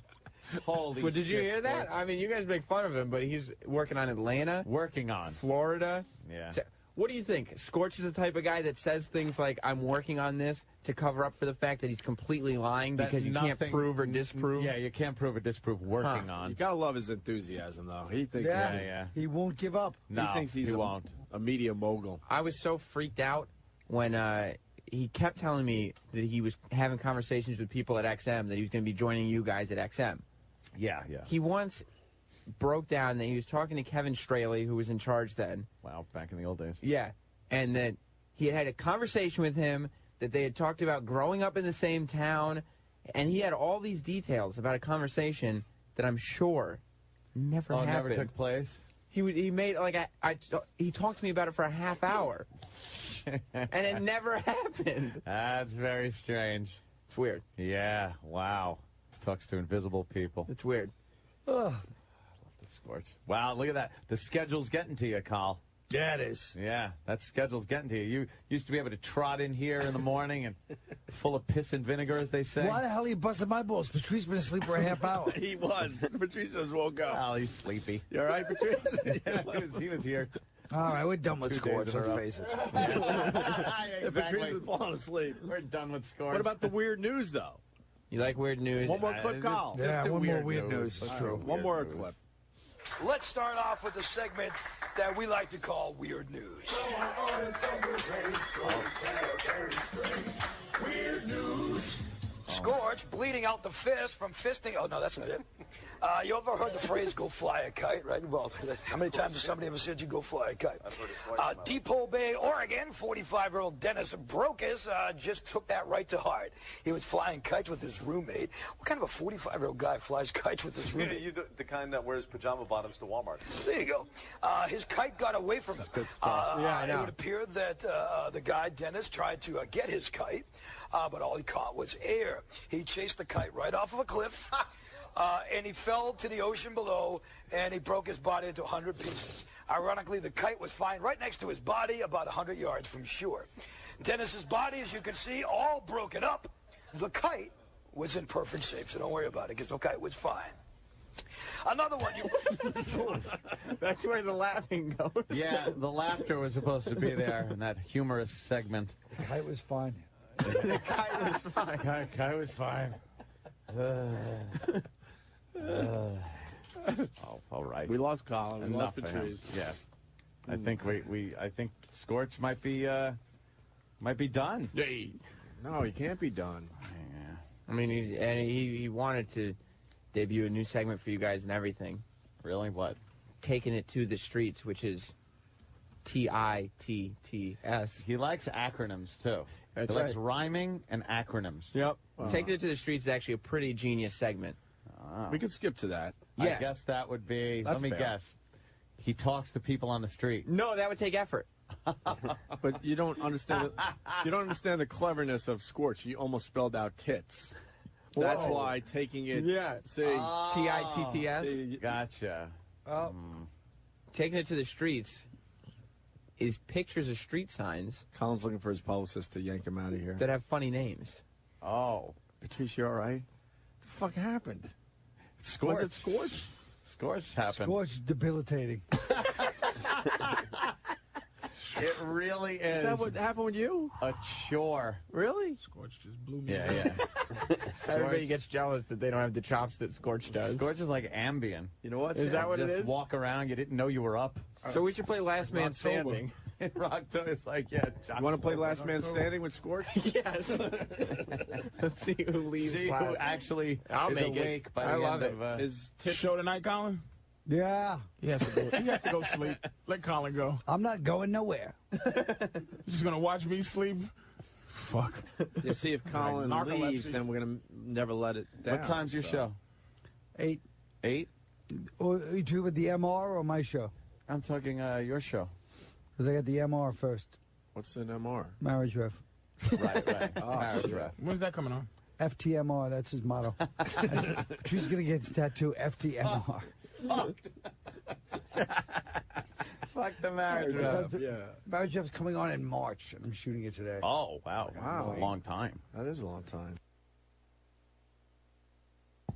Holy Well, did you shit, hear that? Scorch. I mean, you guys make fun of him, but he's working on Atlanta. Working on. Florida. Yeah. What do you think? Scorch is the type of guy that says things like, I'm working on this to cover up for the fact that he's completely lying That because you can't nothing- prove or disprove? Yeah, you can't prove or disprove working on. You gotta love his enthusiasm, though. He thinks Yeah. He won't give up. No, he thinks he's he won't. a media mogul. I was so freaked out when he kept telling me that he was having conversations with people at XM, that he was going to be joining you guys at XM. Yeah. He once broke down that he was talking to Kevin Straley, who was in charge then. Wow, back in the old days. Yeah, and that he had had a conversation with him, that they had talked about growing up in the same town, and he had all these details about a conversation that I'm sure never happened. Never took place? He made like he talked to me about it for a half hour, and it never happened. That's very strange. It's weird. Yeah, wow. Talks to invisible people. It's weird. The Scorch. Wow, look at that. The schedule's getting to you, Carl. Yeah, it is. Yeah, that schedule's getting to you. You used to be able to trot in here in the morning and full of piss and vinegar, as they say. Why the hell are you busting my balls? Patrice been asleep for a half hour. He was. Patrice just woke up. Oh, he's sleepy. You all right, Patrice? Yeah, he was here. All right, we're done with 2 Scorch, days in a let's row. face it. Yeah, Patrice is falling asleep. We're done with Scorch. What about the weird news, though? You like weird news? One more clip, Carl. Yeah, do one more weird weird news. news. It's All true. right, One more weird news. clip. Let's start off with the segment that we like to call Weird News. Weird News. Scorch bleeding out the fist from fisting. Oh, no, that's not it. You ever heard the phrase, go fly a kite, right? Well, how many times has somebody ever said you go fly a kite? I've heard it twice. Depot Bay, Oregon, 45-year-old Dennis Brokis just took that right to heart. He was flying kites with his roommate. What kind of a 45-year-old guy flies kites with his roommate? You the kind that wears pajama bottoms to Walmart. There you go. His kite got away from him. Yeah, I know. It would appear that the guy, Dennis, tried to get his kite, but all he caught was air. He chased the kite right off of a cliff, and he fell to the ocean below, and he broke his body into 100 pieces. Ironically, the kite was found right next to his body, about 100 yards from shore. Dennis's body, as you can see, all broken up. The kite was in perfect shape, so don't worry about it, because the kite was fine. Another one. That's where the laughing goes. Yeah, the laughter was supposed to be there in that humorous segment. The kite was fine. The kite was fine. Kite was fine. Oh, all right. We lost Colin. We Enough lost of him. Patrice. Yeah. I think I think Scorch might be done. No, he can't be done. Yeah. I mean, he wanted to debut a new segment for you guys and everything. Really? What? Taking it to the streets, which is TITTS. He likes acronyms too. That's he likes right. rhyming and acronyms. Yep. Taking it to the streets is actually a pretty genius segment. We could skip to that. Yeah. I guess that would be. That's let me fair. guess. He talks to people on the street. No, that would take effort. But you don't understand. You don't understand the cleverness of Scorch. You almost spelled out tits. That's Whoa. why taking it. Yeah. See. TITTS. See, Gotcha. Taking it to the streets is pictures of street signs Colin's looking for his publicist to yank him out of here. that have funny names. Oh. Patrice, you all right? What the fuck happened? Scorch. Was it Scorch? Scorch happened. Scorch is debilitating. It really is. Is that what happened with you? A chore. Really? Scorch just blew me. Yeah. Everybody gets jealous that they don't have the chops that Scorch does. Scorch is like Ambien. You know what? Is that what it Just is? walk around. You didn't know you were up. So we should play Last Man Rocktober. Standing. In Rocktober, it's like, yeah. You want to play Last Man Standing with Scorch? Yes. Let's see who leaves. See who last. actually I'll is make it. awake by I the love end it. of. His tits. Show tonight, Colin? Yeah. He has to go sleep. Let Colin go. I'm not going nowhere. You're just going to watch me sleep? Fuck. You see, if Colin Narcolepsy. leaves, then we're gonna never let it down. What time's your so. show? 8. 8. Or you two with the MR or my show? I'm talking your show. Because I got the MR first. What's an MR? Marriage ref. Right. Oh, Marriage shit. ref. When's that coming on? FTMR, that's his motto. She's going to get his tattoo, FTMR. Fuck the marriage ref. Yeah. Marriage ref's coming on in March, and I'm shooting it today. Oh, wow. Wow. That's a long time. That is a long time.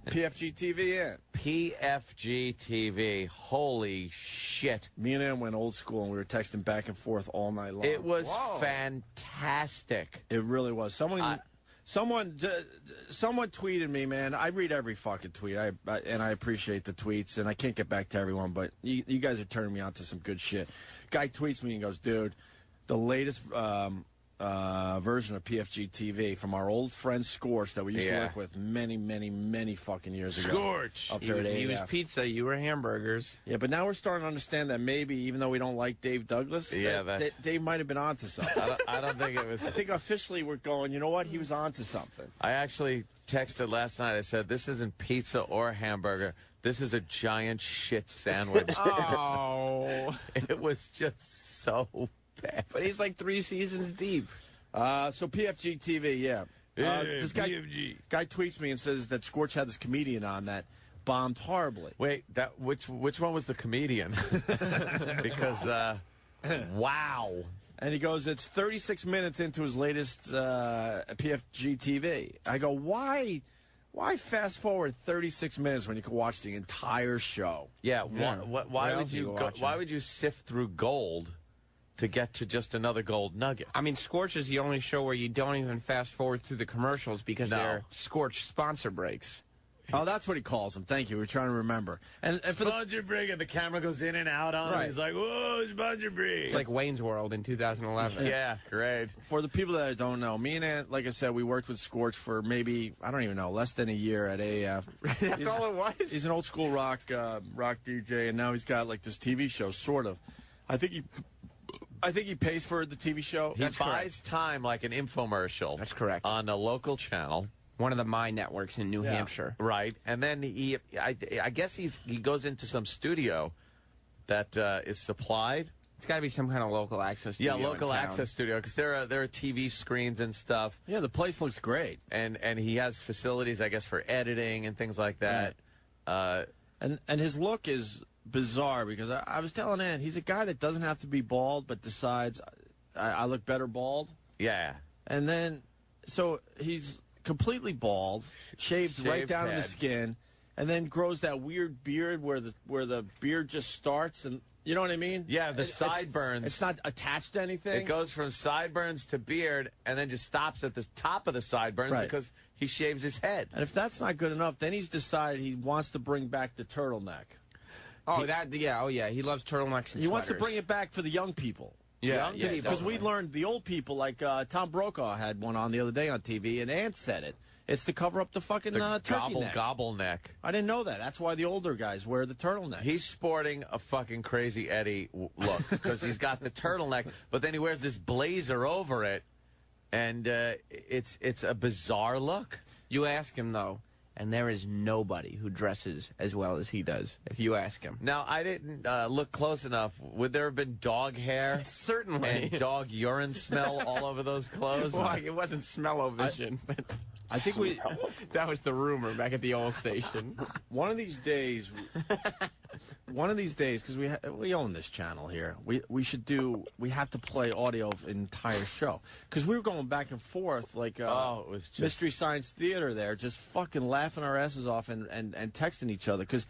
PFG TV in. PFG TV. Holy shit. Me and him went old school, and we were texting back and forth all night long. It was fantastic. It really was. Someone tweeted me, man. I read every fucking tweet, and I appreciate the tweets, and I can't get back to everyone, but you guys are turning me on to some good shit. Guy tweets me and goes, dude, the latest version of PFG TV from our old friend Scorch that we used to work with many fucking years ago. Scorch. Up there at He was AF. pizza, you were hamburgers. Yeah, but now we're starting to understand that maybe, even though we don't like Dave Douglas, Dave might have been onto something. I don't think it was. I think officially we're going, you know what? He was onto something. I actually texted last night. I said, this isn't pizza or hamburger. This is a giant shit sandwich. Oh. It was just so bad. But he's like 3 seasons deep. So PFG TV, yeah. This guy tweets me and says that Scorch had this comedian on that bombed horribly. Wait, which one was the comedian? Because wow. And he goes, it's 36 minutes into his latest PFG TV. I go, why fast forward 36 minutes when you can watch the entire show? Yeah, why would you sift through gold to get to just another gold nugget? I mean, Scorch is the only show where you don't even fast forward through the commercials because they're Scorch sponsor breaks. Oh, that's what he calls them. Thank you. We're trying to remember. And for sponsor break, and the camera goes in and out on him. He's like, whoa, sponsor break. It's like Wayne's World in 2011. Yeah, great. For the people that don't know, me and Ant, like I said, we worked with Scorch for maybe, I don't even know, less than a year at AF. That's all it was? He's an old school rock DJ, and now he's got like this TV show, sort of. I think he pays for the TV show. He buys time like an infomercial. That's correct. On a local channel. One of the My networks in New Hampshire. Right. And then I guess he goes into some studio that is supplied. It's got to be some kind of local access studio. Yeah, local access studio, because there are TV screens and stuff. Yeah, the place looks great. And he has facilities, I guess, for editing and things like that. Right. And his look is bizarre, because I was telling Ant, he's a guy that doesn't have to be bald, but decides I look better bald. Yeah. And then, so he's completely bald, shaved right down to the skin, and then grows that weird beard where the beard just starts, and you know what I mean? Yeah, the sideburns. It's not attached to anything. It goes from sideburns to beard, and then just stops at the top of the sideburns because he shaves his head. And if that's not good enough, then he's decided he wants to bring back the turtleneck. Oh, he loves turtlenecks and He wants to bring it back for the young people. Yeah, because we learned the old people, like Tom Brokaw had one on the other day on TV, and Ant said it. It's to cover up the fucking turkey neck. Gobble neck. I didn't know that. That's why the older guys wear the turtleneck. He's sporting a fucking Crazy Eddie look because he's got the turtleneck, but then he wears this blazer over it, and it's a bizarre look. You ask him, though, and there is nobody who dresses as well as he does, if you ask him. Now, I didn't look close enough. Would there have been dog hair? Certainly. And dog urine smell all over those clothes? Well, it wasn't smell-o-vision, but I think that was the rumor back at the old station. One of these days, because we own this channel here, we have to play audio of an entire show, because we were going back and forth like it was just Mystery Science Theater there, just fucking laughing our asses off and texting each other, because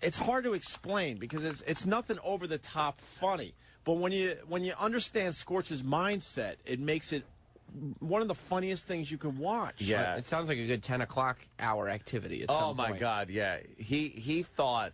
it's hard to explain, because it's nothing over the top funny, but when you understand Scorch's mindset, it makes it one of the funniest things you can watch. Yeah, it sounds like a good 10 o'clock hour activity at some point. Oh my God, yeah. He thought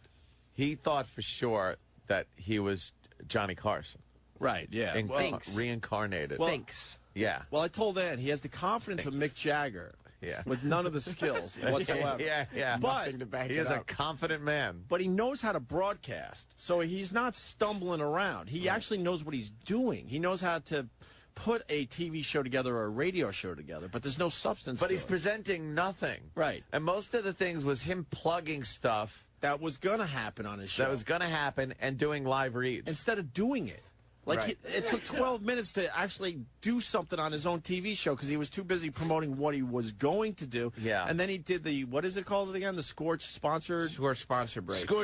for sure that he was Johnny Carson. Right, yeah. And reincarnated. Well, thinks. Yeah. Well, I told Ed he has the confidence of Mick Jagger. Yeah. With none of the skills whatsoever. Yeah. But he is a confident man. But he knows how to broadcast. So he's not stumbling around. He actually knows what he's doing. He knows how to put a TV show together or a radio show together, but there's no substance But to he's it. presenting nothing. Right. And most of the things was him plugging stuff that was going to happen on his show. That was going to happen, and doing live reads. Instead of doing it. Like, Right. it took 12 minutes to actually do something on his own TV show because he was too busy promoting what he was going to do. Yeah. And then he did what is it called again? The Scorch sponsor break. Scorch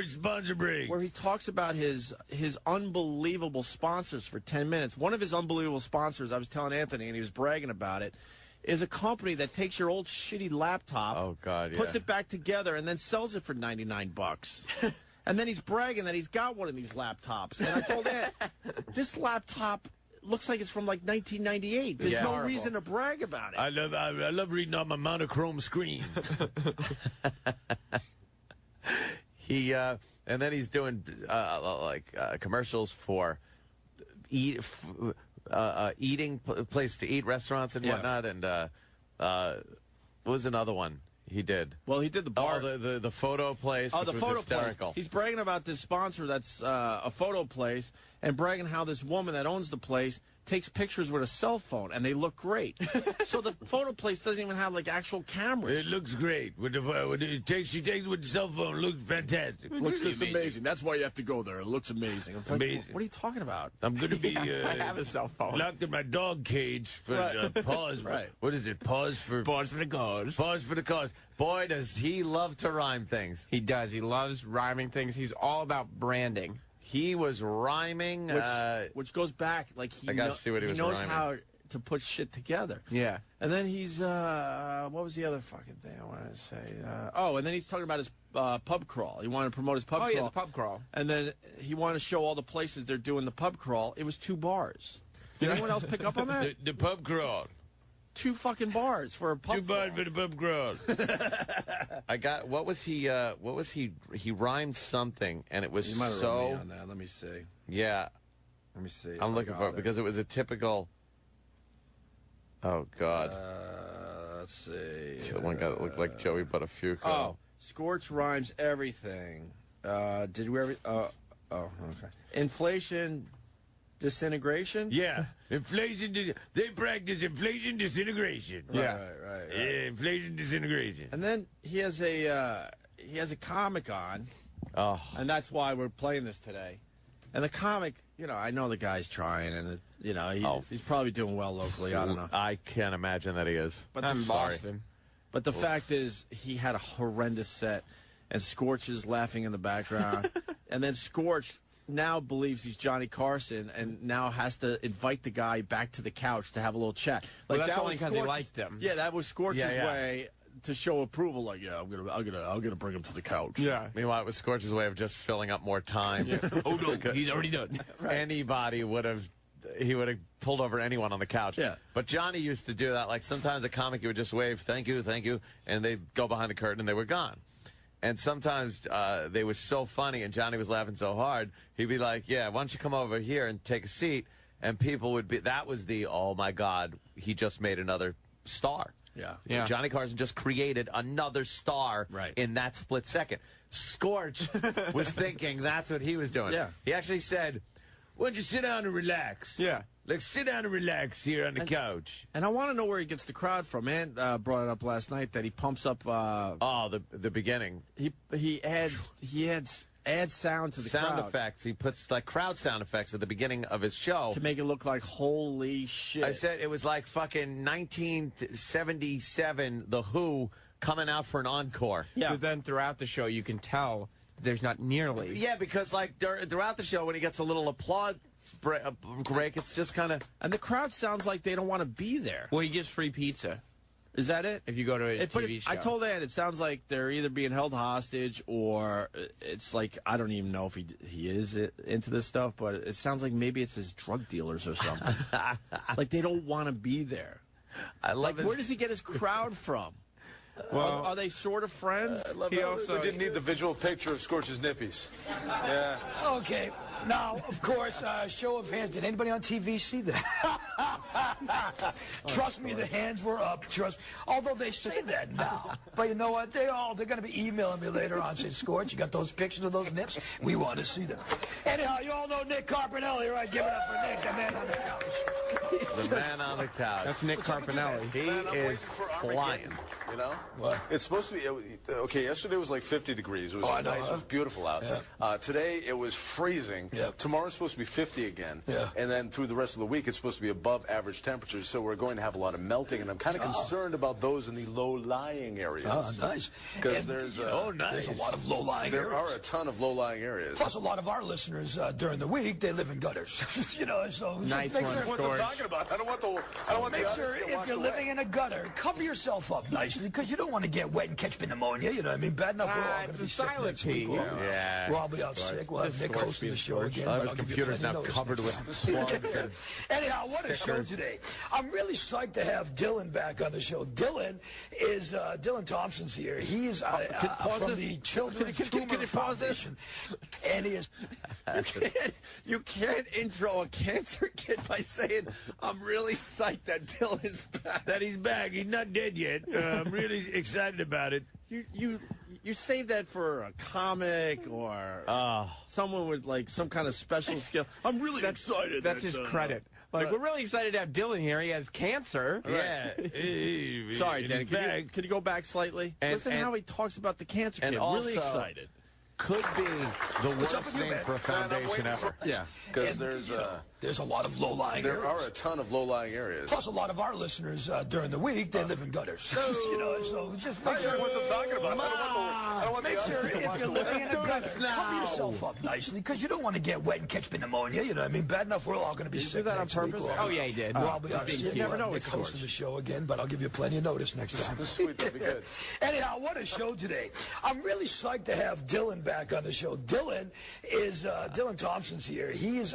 sponsor break. Where he talks about his unbelievable sponsors for 10 minutes. One of his unbelievable sponsors, I was telling Anthony, and he was bragging about it. is a company that takes your old shitty laptop, puts it back together, and then sells it for $99. And then he's bragging that he's got one of these laptops. And I told Ed, this laptop looks like it's from like 1998. There's no reason to brag about it. I love reading on my monochrome screen. And then he's doing commercials for eating place to eat restaurants and whatnot. And what was another one he did? Well, he did the bar. Oh, the photo place. Oh, the which photo was hysterical. place. He's bragging about this sponsor that's a photo place, and bragging how this woman that owns the place takes pictures with a cell phone, and they look great. So the photo place doesn't even have like actual cameras. It looks great. She takes with the cell phone. Looks fantastic. Looks just amazing. That's why you have to go there. It looks amazing. It's like, what are you talking about? I'm going to be I have a cell phone. locked in my dog cage for pause. Right. What is it? Pause for the cause. Pause for the cause. Boy, does he love to rhyme things. He does. He loves rhyming things. He's all about branding. He was rhyming. Which goes back. Like I gotta see what he was knows rhyming. how to put shit together. Yeah. And then he's, what was the other fucking thing I wanted to say? And then he's talking about his pub crawl. He wanted to promote his pub crawl. Oh, yeah, the pub crawl. And then he wanted to show all the places they're doing the pub crawl. It was 2 bars. Did anyone else pick up on that? The pub crawl. 2 fucking bars for a pub Too bad for the pub crawl. I got, what was he, he rhymed something, and it was You might have so... wrote me on that. Let me see. Yeah. Let me see. I'm looking for it because it was a typical... Oh, God. Let's see. The one guy that looked like Joey Buttafuoco. Oh, Scorch rhymes everything. Did we ever... okay. Inflation... Disintegration? Yeah. Inflation. They practice inflation disintegration. Right. Yeah, inflation disintegration. And then he has a comic on. Oh. And that's why we're playing this today. And the comic, I know the guy's trying, and he's probably doing well locally. I don't know. I can't imagine that he is. But I'm Boston. But the fact is, he had a horrendous set, and Scorch is laughing in the background, and then Scorch now believes he's Johnny Carson and now has to invite the guy back to the couch to have a little chat. Like, that's only because he liked him. Yeah, that was Scorch's way to show approval. Like, I'm gonna bring him to the couch. Yeah. Meanwhile, it was Scorch's way of just filling up more time. Oh no, he's already done. Anybody would have. He would have pulled over anyone on the couch. Yeah. But Johnny used to do that. Like sometimes a comic, he would just wave, thank you, and they'd go behind the curtain and they were gone. And sometimes they were so funny and Johnny was laughing so hard, he'd be like, yeah, why don't you come over here and take a seat? And people would be, that was the, oh my God, he just made another star. Yeah. Johnny Carson just created another star in that split second. Scorch was thinking that's what he was doing. Yeah. He actually said, why don't you sit down and relax? Yeah. Like, sit down and relax here on the couch. And I want to know where he gets the crowd from. Man brought it up last night that he pumps up. The beginning. He adds sound to the sound crowd. effects. He puts like crowd sound effects at the beginning of his show to make it look like holy shit. I said it was like fucking 1977. The Who coming out for an encore. Yeah. But then throughout the show, you can tell there's not nearly. Yeah, because like throughout the show, when he gets a little applause break, it's just kind of. And the crowd sounds like they don't want to be there. Well, he gives free pizza. Is that it? If you go to his TV show. I told Ed it sounds like they're either being held hostage or it's like, I don't even know if he is into this stuff, but it sounds like maybe it's his drug dealers or something. Like they don't want to be there. Where does he get his crowd from? Well, are they sort of friends? He also didn't need the visual picture of Scorch's nippies. Yeah. Okay. Now, of course, show of hands. Did anybody on TV see that? Trust me, the hands were up. Although they say that now. But you know what? They're going to be emailing me later on saying, Scorch, you got those pictures of those nips? We want to see them. Anyhow, you all know Nick Carpinelli, right? Give it up for Nick, the man on the couch. The man on the couch. That's Nick Carpinelli. He is flying. You know? What? It's supposed to be, okay, yesterday was like 50 degrees. It was nice. It was beautiful out. Yeah. Today it was freezing. morning. Yeah. Tomorrow's supposed to be 50 again. Yeah. And then through the rest of the week, it's supposed to be above average temperatures. So we're going to have a lot of melting, and I'm kind of concerned about those in the low-lying areas. Oh, nice. Because there's there's a lot of low-lying areas. There are a ton of low-lying areas. Plus, a lot of our listeners during the week, they live in gutters. So Nice make one, sure Scorch. What I'm talking about. I don't want make the sure audience to if walk you're away. living in a gutter, cover yourself up nicely because you don't want to get wet and catch pneumonia. You know what I mean? Bad enough we're all going to be sick next week. Yeah. We'll all be out sick. We'll have Nick hosting the show again. All but his I'll give you computers plenty now of notice covered next with time. plugs and Anyhow, what a show stickers. today. I'm really psyched to have Dylan back on the show. Dylan Thompson's here. He's from the Children's Tumor Foundation. And he is... You can't intro a cancer kid by saying, I'm really psyched that Dylan's back. That he's back. He's not dead yet. I'm really excited about it. You save that for a comic or someone with like some kind of special skill. I'm really excited. That's his credit. Like, we're really excited to have Dylan here. He has cancer. Yeah. Sorry, Danny. Can you go back slightly? Listen how he talks about the cancer kid. also, Really excited. Could be the worst name for a foundation ever. Yeah, because there's a lot of low-lying areas. There are a ton of low-lying areas. Plus, a lot of our listeners during the week, they live in gutters. So just make sure. What I'm talking about. I don't want Make sure if you're living in a gutter, cover yourself up nicely because you don't want to get wet and catch pneumonia. You know what I mean? Bad enough we're all going to be sick. Do that on next week. purpose? Oh, yeah, he did. We'll all be out sick. You never know Nick it's hosting the show again, but I'll give you plenty of notice next time. Sweet, that'd be good. Anyhow, what a show today. I'm really psyched to have Dylan back on the show. Dylan Thompson's here. He's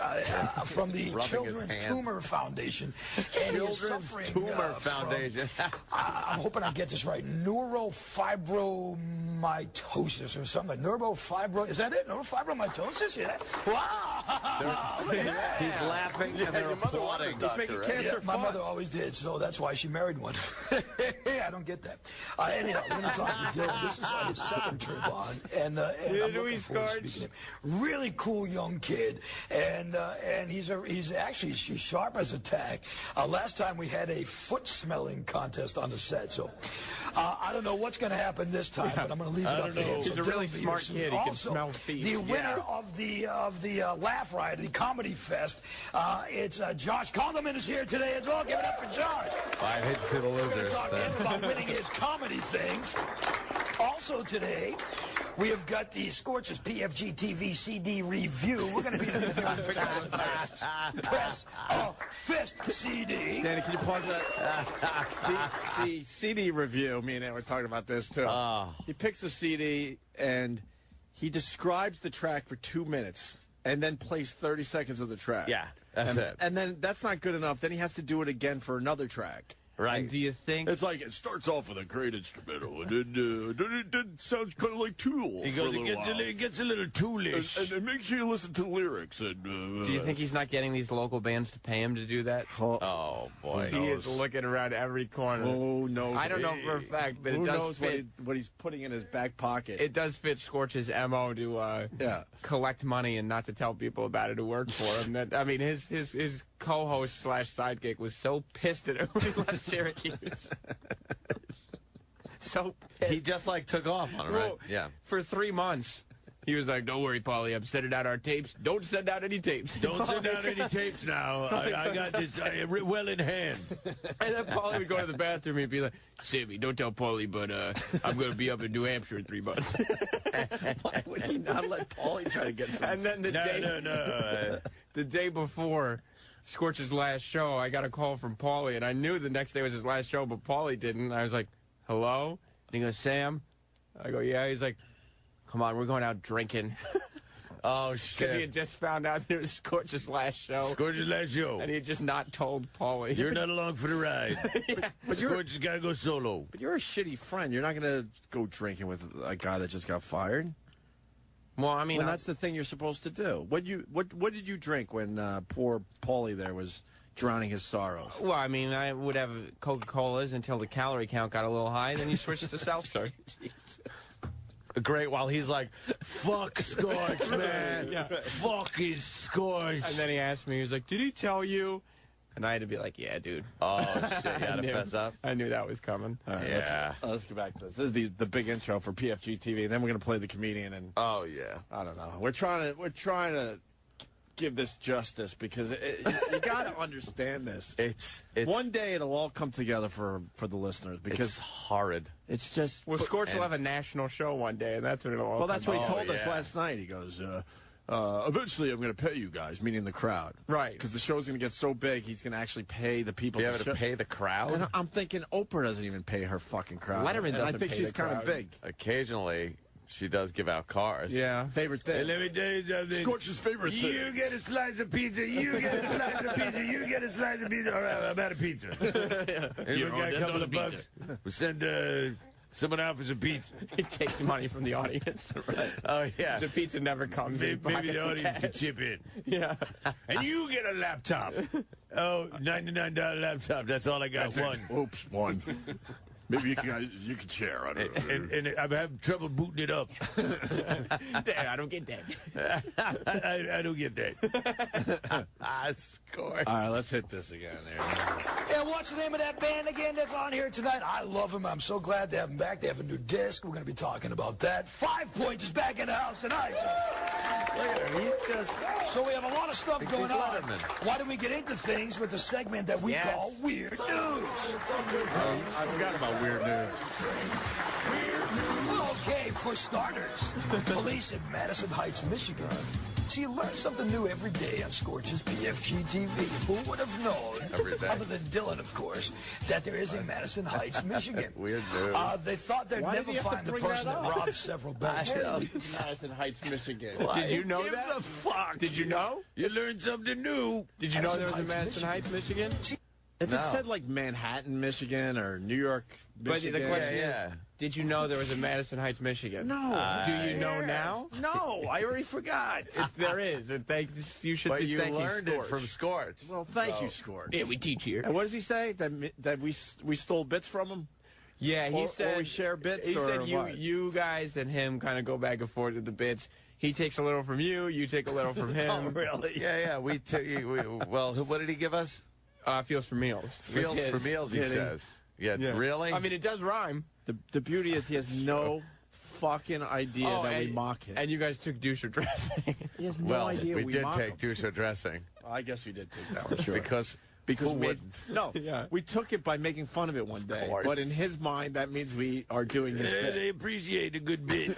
from the Children's Tumor Foundation. And Children's Tumor Foundation. I'm hoping I get this right. Neurofibromatosis or something. Is that it? Neurofibromatosis? Yeah. Wow. He's laughing and they're applauding. He's making cancer My fun. mother always did, so that's why she married one. I don't get that. Anyhow, we're going to talk to Dylan. This is his second trip on, and I'm looking forward to speaking to him. Really cool young kid, and he's actually sharp as a tack. Last time we had a foot smelling contest on the set, so I don't know what's going to happen this time, but I'm going to leave it up to him. He's a really smart kid. He can smell feet. The winner of the Laugh Riot, the Comedy Fest, it's Josh Condelman is here today as well. Give it up for Josh. 5 hits to the We're going to losers. talk to him about winning his comedy things. Also today, we have got the Scorch's PFG TV CD review. We're going to be reviewing Press a Fist CD. Danny, can you pause that? the CD review, me and Ed were talking about this, too. He picks a CD, and he describes the track for 2 minutes, and then plays 30 seconds of the track. Yeah, that's it. And then that's not good enough. Then he has to do it again for another track. Right. And do you think... It's like, it starts off with a great instrumental, and then it sounds kind of like Tool He for goes, a little while. it gets a little toolish. And make sure you listen to the lyrics. And, Do you think he's not getting these local bands to pay him to do that? Oh, boy. He is looking around every corner. Oh, no. I don't know for a fact, but Who it does knows fit. what he's putting in his back pocket? It does fit Scorch's MO to collect money and not to tell people about it who work for him. That I mean, his co-host / sidekick was so pissed at him when he left Syracuse. So pissed. He just like took off on it, right? Well, Yeah. For 3 months. He was like, don't worry, Paulie, I'm sending out our tapes. Don't send out any tapes. Don't send out any tapes now. I got this well in hand. And then Paulie would go to the bathroom and he'd be like, Sammy, don't tell Paulie, but I'm going to be up in New Hampshire in 3 months. Why would he not let Paulie try to get some? And then the day before Scorch's last show, I got a call from Paulie, and I knew the next day was his last show, but Paulie didn't. I was like, hello? And he goes, Sam? I go, yeah. He's like, come on, we're going out drinking. Oh, Because he shit. had just found out it was Scorch's last show. Scorch's last show. And he had just not told Paulie. You're not along for the ride. But Scorch has got to go solo. But you're a shitty friend. You're not going to go drinking with a guy that just got fired. Well, I mean, that's the thing you're supposed to do. What did you drink when poor Paulie there was drowning his sorrows? Well, I mean, I would have Coca-Colas until the calorie count got a little high, then you switched to seltzer. Great, while he's like, fuck Scorch, man. Yeah. Fuck his Scorch. And then he asked me, he was like, did he tell you? And I had to be like, yeah, dude. Oh, shit, you had to fess up? I knew that was coming. All right, Yeah. let's get back to this. This is the big intro for PFG TV, and then we're going to play the comedian. And Oh, yeah. I don't know. We're trying to give this justice because you got to understand this. It's one day it'll all come together for the listeners because it's horrid. It's just well, Scorch will have a national show one day, and that's when it'll all. Well, that's what he told us yeah. last night. He goes, eventually I'm going to pay you guys, meaning the crowd, right? Because the show's going to get so big, he's going to actually pay the people. You have to pay the crowd. And I'm thinking Oprah doesn't even pay her fucking crowd. Letterman doesn't I think pay she's the kind of crowd. big. Occasionally, she does give out cars. Yeah, favorite thing. Hey, let me tell you something. Scorch's favorite thing. You get a slice of pizza. You get a slice of pizza. You get a slice of pizza. All right, I'm out of pizza. Anyone got a couple of bucks? We'll send someone out for some pizza. He takes money from the audience. Right. Oh, yeah. The pizza never comes in. Maybe the audience can chip in. Yeah. And you get a laptop. Oh, $99 laptop. That's all I got. One. Oops, one. Maybe you can share. I don't know. And I'm having trouble booting it up. I don't get that. I don't get that. Scorch. All right, let's hit this again there. And what's the name of that band again that's on here tonight? I love them. I'm so glad to have them back. They have a new disc. We're going to be talking about that. 5 Point is back in the house tonight. Look at him. He's just... So we have a lot of stuff going on. Letterman. Why don't we get into things with the segment that we call Weird News? I forgot about weird news. Okay, for starters, police in Madison Heights, Michigan. See, you learn something new every day on Scorch's PFG TV. Who would have known, other than Dylan, of course, that there is in Madison Heights, Michigan? Weird news. They thought they'd never find the person that robbed several banks. Madison Heights, Michigan. Did you know Give that? a fuck. Did you know? You learned something new. Did you know there was a Madison Heights, Michigan? If it said like Manhattan, Michigan, or New York, Michigan, but the question is, did you know there was a Madison Heights, Michigan? No. Do you know now? No, I already forgot. There is, and you should But be you thanking learned it Scorch. from Scorch. Well, thank you, Scorch. Yeah, we teach here. And what does he say? That we stole bits from him? Yeah, he said or we share bits. He or said what? you guys and him kind of go back and forth with the bits. He takes a little from you. You take a little from him. Oh, really? Yeah. Well, what did he give us? Feels for meals. Feels for meals, he says. Yeah, really? I mean, it does rhyme. The beauty is he has no fucking idea that we mock him. And you guys took douche dressing. He has no idea we did mock take him. douche dressing. Well, I guess we did take that one, sure. Because who we wouldn't? We took it by making fun of it one day. course. But in his mind, that means we are doing his bit. They appreciate a good bit.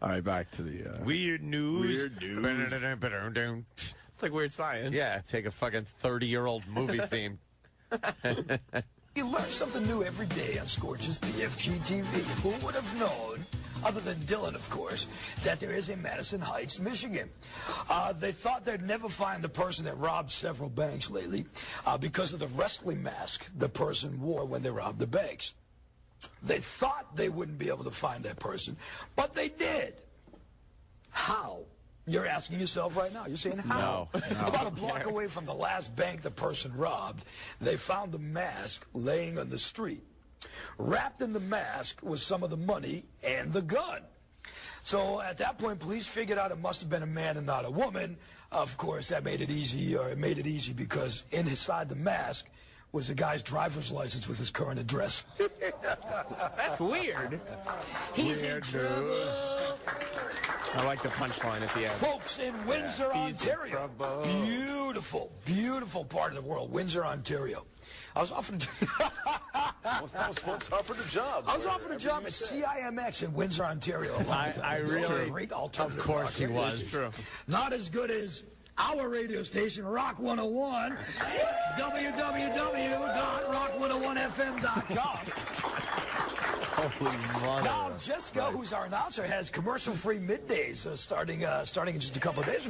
All right, back to the Weird news. Weird news. It's like Weird Science. Yeah, take a fucking 30-year-old movie theme. You learn something new every day on Scorch's PFG TV. Who would have known, other than Dylan, of course, that there is in Madison Heights, Michigan? They thought they'd never find the person that robbed several banks lately because of the wrestling mask the person wore when they robbed the banks. They thought they wouldn't be able to find that person, but they did. How? You're asking yourself right now. You're saying how? No. About a block away from the last bank the person robbed, they found the mask laying on the street. Wrapped in the mask was some of the money and the gun. So at that point, police figured out it must have been a man and not a woman. Of course, that made it easy, or it made it easy because inside the mask was the guy's driver's license with his current address. That's weird. He's in trouble. I like the punchline at the end. Folks in Windsor, Ontario. Beautiful, beautiful part of the world, Windsor, Ontario. I was offered offered a job. I was offered a job at CIMX in Windsor, Ontario. A long time I ago. really, Great alternative of course he rock radio was. station. Not as good as our radio station, Rock 101, www.rock101fm.com. Holy mother. Now, Jessica, who's our announcer, has commercial-free middays starting in just a couple of days.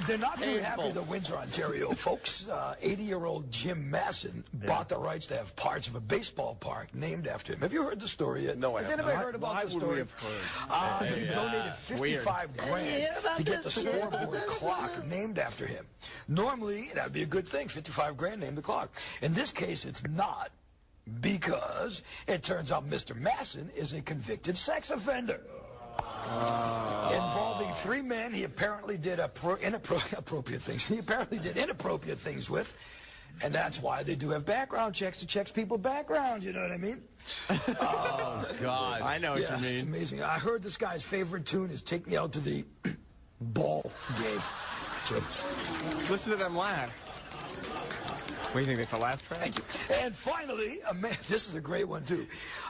They're not too happy, the Windsor, Ontario folks. 80-year-old Jim Masson bought the rights to have parts of a baseball park named after him. Have you heard the story yet? No, I Has haven't. anybody heard about the story? He donated $55,000 to get the scoreboard clock named after him. Normally, that would be a good thing, $55,000 named the clock. In this case, it's not, because it turns out Mr. Masson is a convicted sex offender. Involving 3 men he apparently did inappropriate things. He apparently did inappropriate things with, and that's why they do have background checks to check people's background, you know what I mean? Oh, God. I know what you mean. It's amazing. I heard this guy's favorite tune is Take Me Out to the Ball Game. Listen to them laugh. What do you think? It's a laugh track? Thank you. And finally, a man, this is a great one, too.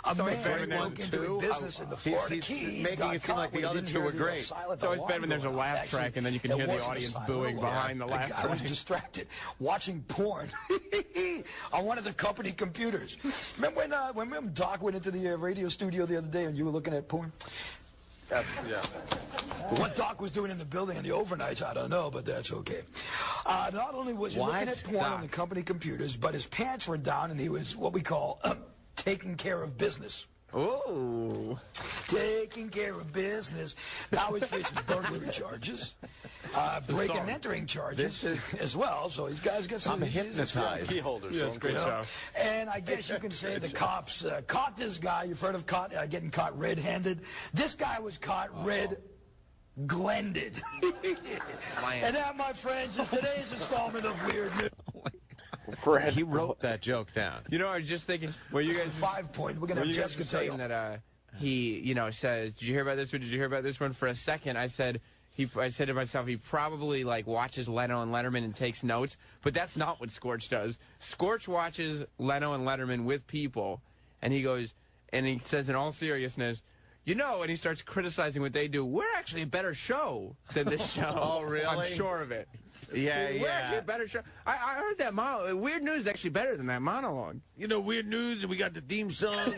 A It's always better man when broke there's into two. a business in the Florida He's Keys. making got it seem caught like the when he other didn't two hear were the great. silent It's always alarm better when there's a going off. laugh Actually, track and then you can there hear the wasn't a audience silent booing alarm. behind the laugh I was track. distracted watching porn on one of the company computers. Remember when Doc went into the radio studio the other day and you were looking at porn? Yeah. What Doc was doing in the building in the overnights, I don't know, but that's okay. Not only was he looking at porn on the company computers, but his pants were down and he was what we call taking care of business. Oh. Taking care of business. Now he's facing burglary charges, break and entering charges as well. So these guys got some. I'm hypnotized. Key holders. Yeah, it's a great show. And I guess you can say the cops caught this guy. You've heard of getting caught red-handed. This guy was caught red-glended. And that, my friends, is today's installment of Weird News. He wrote that joke down. You know, I was just thinking, well, you guys 5 point. We're gonna have Jessica tell you that he, says, "Did you hear about this one? Did you hear about this one?" For a second, I said to myself, he probably like watches Leno and Letterman and takes notes, but that's not what Scorch does. Scorch watches Leno and Letterman with people, and he goes, and he says in all seriousness, and he starts criticizing what they do. We're actually a better show than this show. Oh, really? I'm sure of it. Yeah, We're actually a better show. I heard that monologue. Weird News is actually better than that monologue. Weird News, and we got the theme song.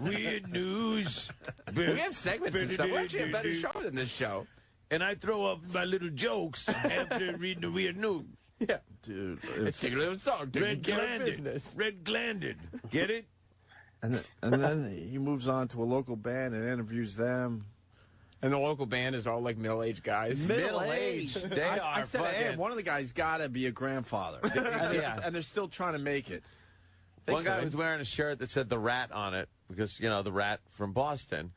Weird News. We have segments and stuff. We're actually a better show than this show. And I throw up my little jokes after reading the Weird News. Yeah. Dude. It's a little song. Taking care of business. Red-glanded. Get it? And then he moves on to a local band and interviews them. And the local band is all like middle-aged guys. Middle-aged. They are. I said, hey, one of the guys got to be a grandfather. And they're still trying to make it. One guy was wearing a shirt that said The Rat on it because, the Rat from Boston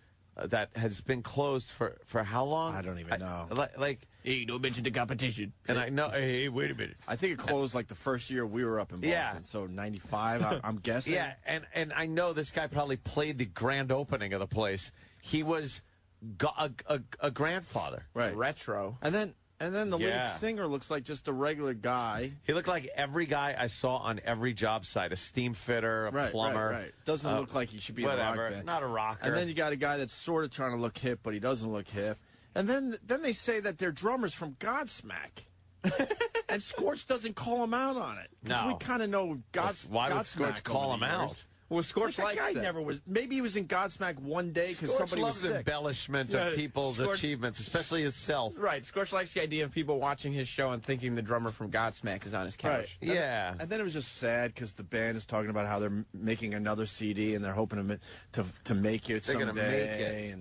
that has been closed for how long? I don't even know. Hey, don't mention the competition. And I know, hey, wait a minute. I think it closed like the first year we were up in Boston. So 95, I'm guessing. Yeah, and I know this guy probably played the grand opening of the place. He was a grandfather. Right. Retro. And then the lead singer looks like just a regular guy. He looked like every guy I saw on every job site, a steam fitter, a plumber. Right. Doesn't look like he should be in a rock band. Not a rocker. And then you got a guy that's sort of trying to look hip, but he doesn't look hip. And then they say that they're drummers from Godsmack. And Scorch doesn't call him out on it. No. We kind of know Godsmack. Why would Scorch call him out? Well, Scorch likes that guy never was. Maybe he was in Godsmack one day because somebody was sick. Embellishment of people's achievements, especially himself. Right. Scorch likes the idea of people watching his show and thinking the drummer from Godsmack is on his couch. Right. Yeah. And then it was just sad because the band is talking about how they're making another CD and they're hoping to make it someday. They're gonna make it.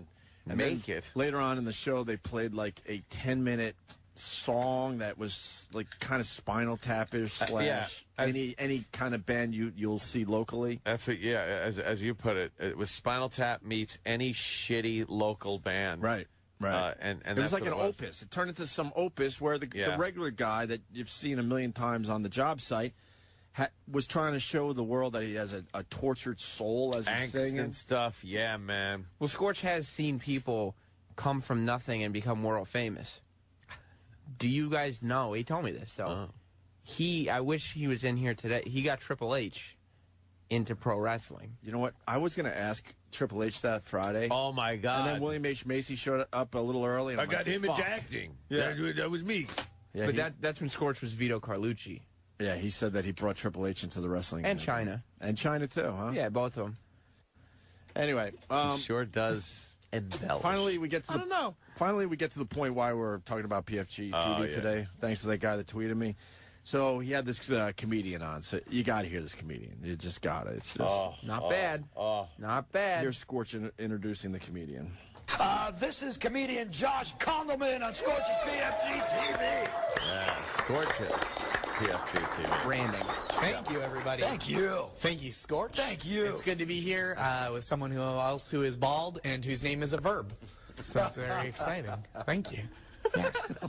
And make then it. Later on in the show, they played like a 10-minute song that was like kind of Spinal Tap-ish slash any kind of band you'll see locally. That's what, as you put it, it was Spinal Tap meets any shitty local band. Right. And it was like an opus. It turned into some opus where the regular guy that you've seen a million times on the job site was trying to show the world that he has a tortured soul as he's Angst singing. and stuff. Yeah, man. Well, Scorch has seen people come from nothing and become world famous. Do you guys know? He told me this. So I wish he was in here today. He got Triple H into pro wrestling. You know what? I was going to ask Triple H that Friday. Oh, my God. And then William H. Macy showed up a little early. And I got him into acting. Yeah. That was me. Yeah, but that's when Scorch was Vito Carlucci. Yeah, he said that he brought Triple H into the wrestling. And China. And China, too, huh? Yeah, both of them. Anyway. He sure does embellish. Finally, we get to the point why we're talking about PFG TV today, thanks to that guy that tweeted me. So he had this comedian on. So you got to hear this comedian. You just got to. It's just not bad. Not bad. Here's Scorch introducing the comedian. This is comedian Josh Kondelman on Scorch's PFG TV. Yeah, Scorch's PFG TV. Branding. Thank you, everybody. Thank you. Thank you, Scorch. Thank you. It's good to be here with someone else who is bald and whose name is a verb. So that's very exciting. Thank you.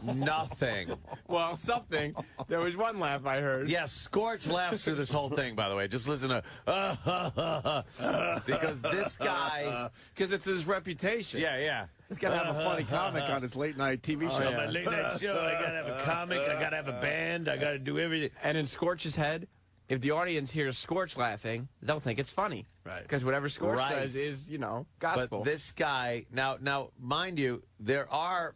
Nothing. Well, something. There was one laugh I heard. Yes, Scorch laughs through this whole thing, by the way. Just listen to because this guy... Because it's his reputation. Yeah. He's got to have a funny comic on his late-night TV show. On my late-night show, I got to have a comic, I got to have a band, I got to do everything. And in Scorch's head, if the audience hears Scorch laughing, they'll think it's funny. Right. Because whatever Scorch says is, gospel. But this guy... Now, mind you, there are,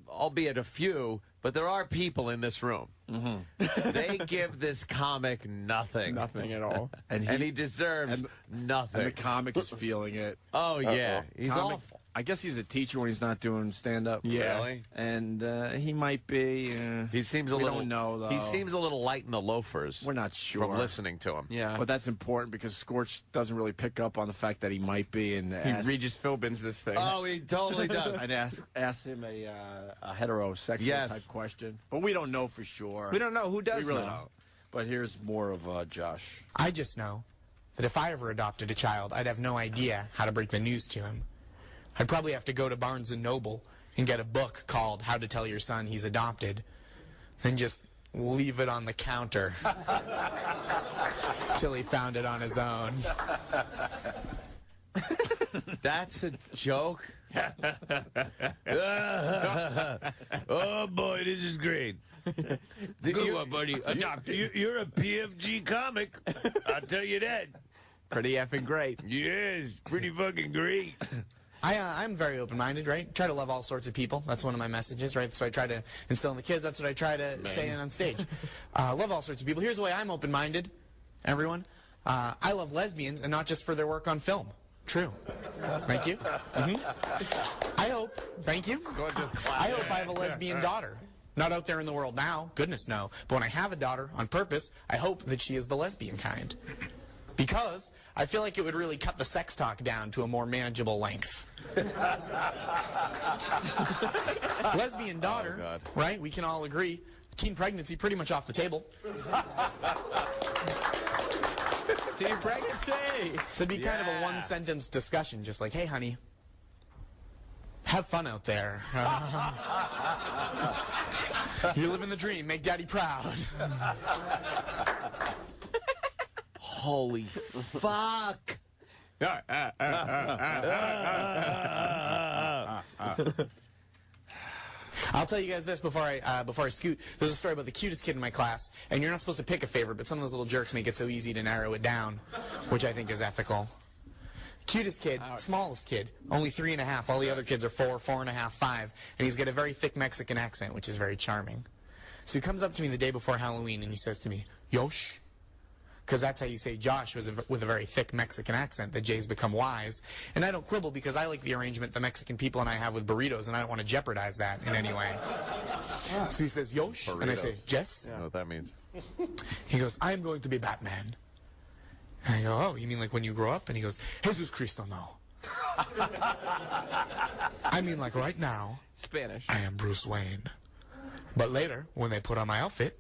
albeit a few... But there are people in this room. Mm-hmm. They give this comic nothing. Nothing at all. And he deserves nothing. And the comic is feeling it. Oh, yeah. He's comic, awful. I guess he's a teacher when he's not doing stand-up. Yeah. Really? And he might be. He seems a we little. don't know, though. He seems a little light in the loafers. We're not sure. From listening to him. Yeah. But that's important because Scorch doesn't really pick up on the fact that he might be. And he Regis Philbins this thing. Oh, he totally does. I'd ask him a heterosexual type question. But we don't know for sure. We don't know. Who does We really know? don't. But here's more of Josh. I just know that if I ever adopted a child, I'd have no idea how to break the news to him. I'd probably have to go to Barnes & Noble and get a book called How to Tell Your Son He's Adopted, then just leave it on the counter till he found it on his own. That's a joke? Oh, boy, this is great. Good one, buddy. You're a PFG comic. I'll tell you that. Pretty effing great. Yes, pretty fucking great. I'm very open-minded, right? Try to love all sorts of people. That's one of my messages, right? So I try to instill in the kids. That's what I try to say on stage. Love all sorts of people. Here's the way I'm open-minded, everyone. I love lesbians, and not just for their work on film. True. Thank you. I hope, thank you. I hope I have a lesbian daughter. Not out there in the world now. Goodness, no. But when I have a daughter, on purpose, I hope that she is the lesbian kind. Because I feel like it would really cut the sex talk down to a more manageable length. Lesbian daughter, right? We can all agree. Teen pregnancy pretty much off the table. Teen pregnancy! So it'd be kind of a one-sentence discussion, just like, hey, honey, have fun out there. You're living the dream. Make daddy proud. Holy fuck. I'll tell you guys this before I scoot. There's a story about the cutest kid in my class, and you're not supposed to pick a favorite, but some of those little jerks make it so easy to narrow it down, which I think is ethical. Cutest kid, smallest kid, only 3.5. All the other kids are 4, 4.5, 5, and he's got a very thick Mexican accent, which is very charming. So he comes up to me the day before Halloween, and he says to me, Yosh. Because that's how you say Josh with a very thick Mexican accent. The J's become Y's. And I don't quibble because I like the arrangement the Mexican people and I have with burritos, and I don't want to jeopardize that in any way. So he says, Yosh. Burritos. And I say, Jess. I don't know what that means. He goes, I am going to be Batman. And I go, oh, you mean like when you grow up? And he goes, Jesus Cristo, no. I mean like right now. Spanish. I am Bruce Wayne. But later, when they put on my outfit,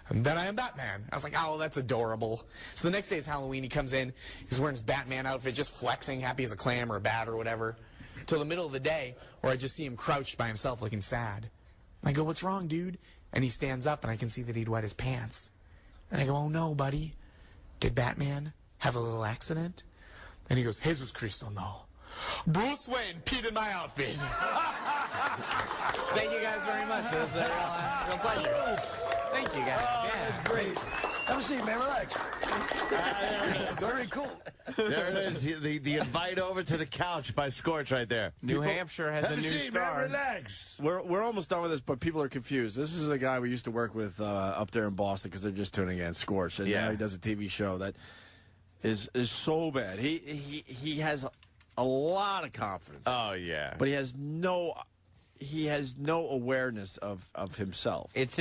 and then I am Batman. I was like, oh, that's adorable. So the next day is Halloween. He comes in. He's wearing his Batman outfit, just flexing, happy as a clam or a bat or whatever, till the middle of the day, where I just see him crouched by himself looking sad. I go, what's wrong, dude? And he stands up, and I can see that he'd wet his pants. And I go, oh, no, buddy. Did Batman have a little accident? And he goes, Jesus Cristo, no. Bruce Wayne peed in my outfit. Thank you guys very much. It was a real pleasure. Thank you guys. Yeah, that's great. Have a seat, man. Relax. It's very cool. There it is. The invite over to the couch by Scorch right there. New Hampshire has a new star. Man, relax. We're almost done with this, but people are confused. This is a guy we used to work with up there in Boston because they're just tuning in, Scorch, and now he does a TV show that is so bad. He has a lot of confidence. Oh yeah, but he has no awareness of himself. It's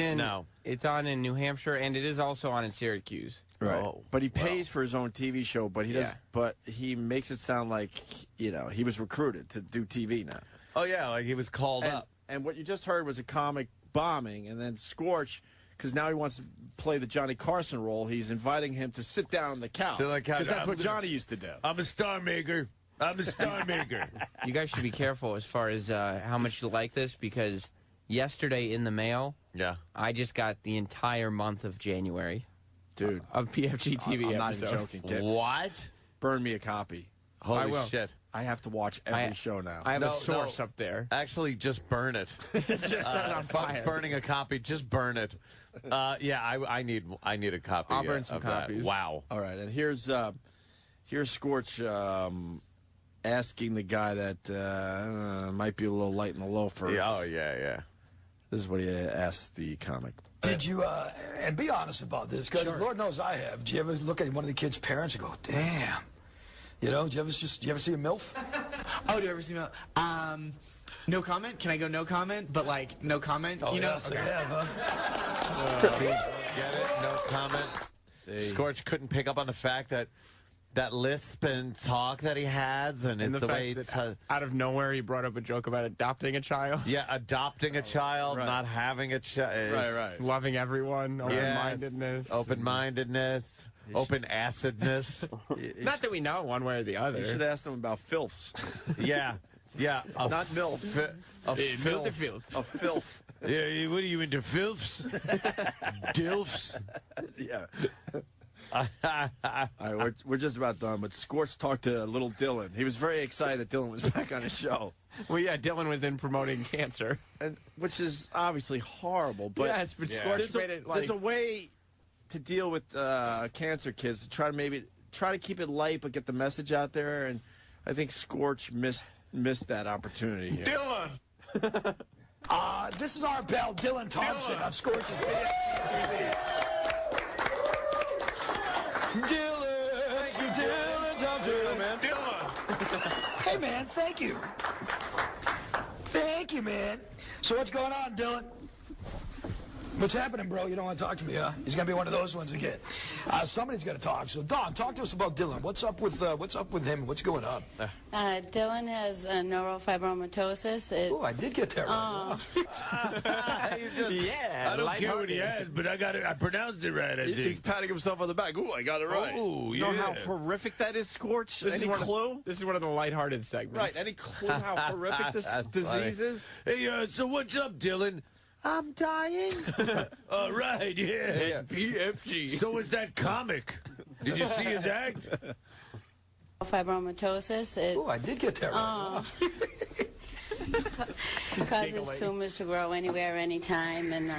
on in New Hampshire, and it is also on in Syracuse. Right. But he pays for his own TV show, but he does. But he makes it sound like he was recruited to do TV now. Oh yeah, like he was called up. And what you just heard was a comic bombing, and then Scorch, because now he wants to play the Johnny Carson role. He's inviting him to sit down on the couch because that's what Johnny used to do. I'm a star maker. I'm a star maker. You guys should be careful as far as how much you like this, because yesterday in the mail. Yeah. I just got the entire month of January. Dude. Of PFG TV I'm not even episodes. joking. What? Burn me a copy. Holy shit. I have to watch every show now. I have a source up there. Actually, just burn it. Just set it on fuck fire. burning a copy. Just burn it. Yeah, I need a copy. I'll burn some of that. copies. Wow. All right, and here's Scorch asking the guy that might be a little light in the loafers. Yeah, oh, yeah. This is what he asked the comic. Did you, and be honest about this, because Lord knows I have. Do you ever look at one of the kids' parents and go, damn? You know, do you ever see a MILF? Oh, do you ever see MILF? No comment? Can I go no comment? But, like, no comment? Oh, you know? yeah, so Okay. you have, huh? See, get it? No comment. Scorch couldn't pick up on the fact that lisp and talk that he has, and And it's the the fact way that it's out of nowhere he brought up a joke about adopting a child. yeah, adopting a child, right. not having a child, Right. Loving everyone, open-mindedness. Open-mindedness, open-acidness. Not that we know one way or the other. You should ask them about filths. Yeah. Not milfs. A filth. A filth. Yeah, what are you into, filths? Dilfs? Yeah. All right, we're just about done. But Scorch talked to little Dylan. He was very excited that Dylan was back on his show. Well, yeah, Dylan was in promoting cancer. Which is obviously horrible. But yes, but Scorch made it like... There's a way to deal with cancer kids, to try to keep it light but get the message out there. And I think Scorch missed that opportunity here. Dylan! This is our pal Dylan Thompson on Scorch's TV. Dylan! Thank you, Dylan Thompson. Dylan! Hey, man, thank you. Thank you, man. So what's going on, Dylan? What's happening, bro? You don't want to talk to me, huh? He's gonna be one of those ones again. Somebody's got to talk. So, Don, talk to us about Dylan. What's up with him? What's going on? Dylan has neurofibromatosis. Oh, I did get that right. Yeah, I don't care what he has, but I pronounced it right. I think. He's patting himself on the back. Ooh, I got it right. Oh, you know yeah. how horrific that is, Scorch? Any clue? This is one of the lighthearted segments. Right. Any clue how horrific this disease is? Hey, so what's up, Dylan? I'm dying. All right, yeah. PFG. So is that comic. Did you see his act? Fibromatosis. Oh, I did get that right. Causes tumors to grow anywhere, anytime, and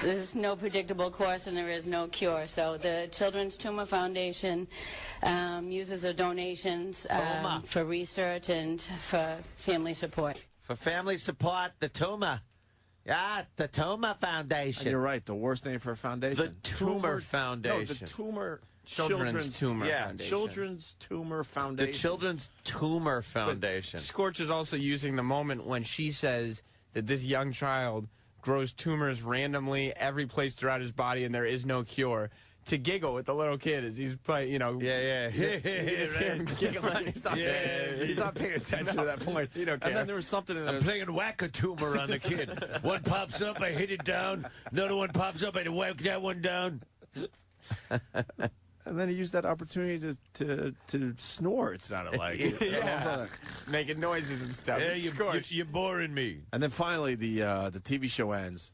there's no predictable course and there is no cure. So the Children's Tumor Foundation uses their donations for research and for family support. For family support, the tumor. Yeah, the Tumor Foundation. And you're right. The worst name for a foundation. The Tumor Foundation. No, the Tumor. Children's Tumor Foundation. Children's Tumor Foundation. The Children's Tumor Foundation. But Scorch is also using the moment when she says that this young child grows tumors randomly every place throughout his body and there is no cure, to giggle with the little kid as he's playing, Yeah. You just hear him giggling. He's not paying attention at that point. You don't care. And then there was something in there. I'm playing whack-a-tumor on the kid. One pops up, I hit it down. Another one pops up, I whack that one down. And then he used that opportunity to snore, it sounded like. Yeah. Making noises and stuff. Yeah, you're boring me. And then finally, the TV show ends.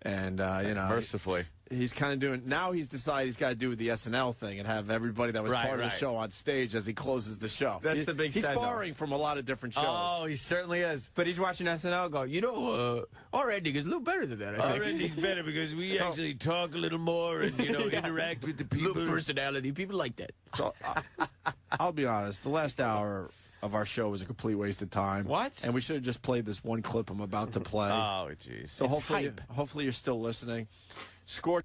And, mercifully. He's kind of doing, now he's decided he's got to do the SNL thing and have everybody that was part of the show on stage as he closes the show. That's the big He's set, though. borrowing from a lot of different shows. Oh, he certainly is. But he's watching SNL go, our ending is a little better than that, I Our think. ending's better because we actually talk a little more and, interact with the people. Little personality. People like that. So, I'll be honest, the last hour of our show was a complete waste of time. What? And we should have just played this one clip I'm about to play. Oh, jeez. So hopefully you're still listening. Scorch.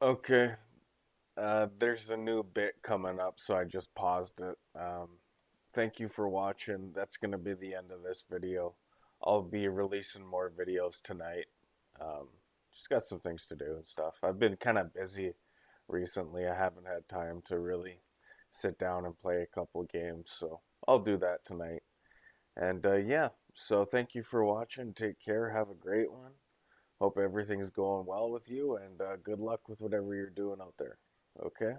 Okay. There's a new bit coming up, so I just paused it. Thank you for watching. That's going to be the end of this video. I'll be releasing more videos tonight. Just got some things to do and stuff. I've been kind of busy recently. I haven't had time to really sit down and play a couple games, so I'll do that tonight. And yeah, so thank you for watching. Take care. Have a great one. Hope everything's going well with you, and good luck with whatever you're doing out there. Okay?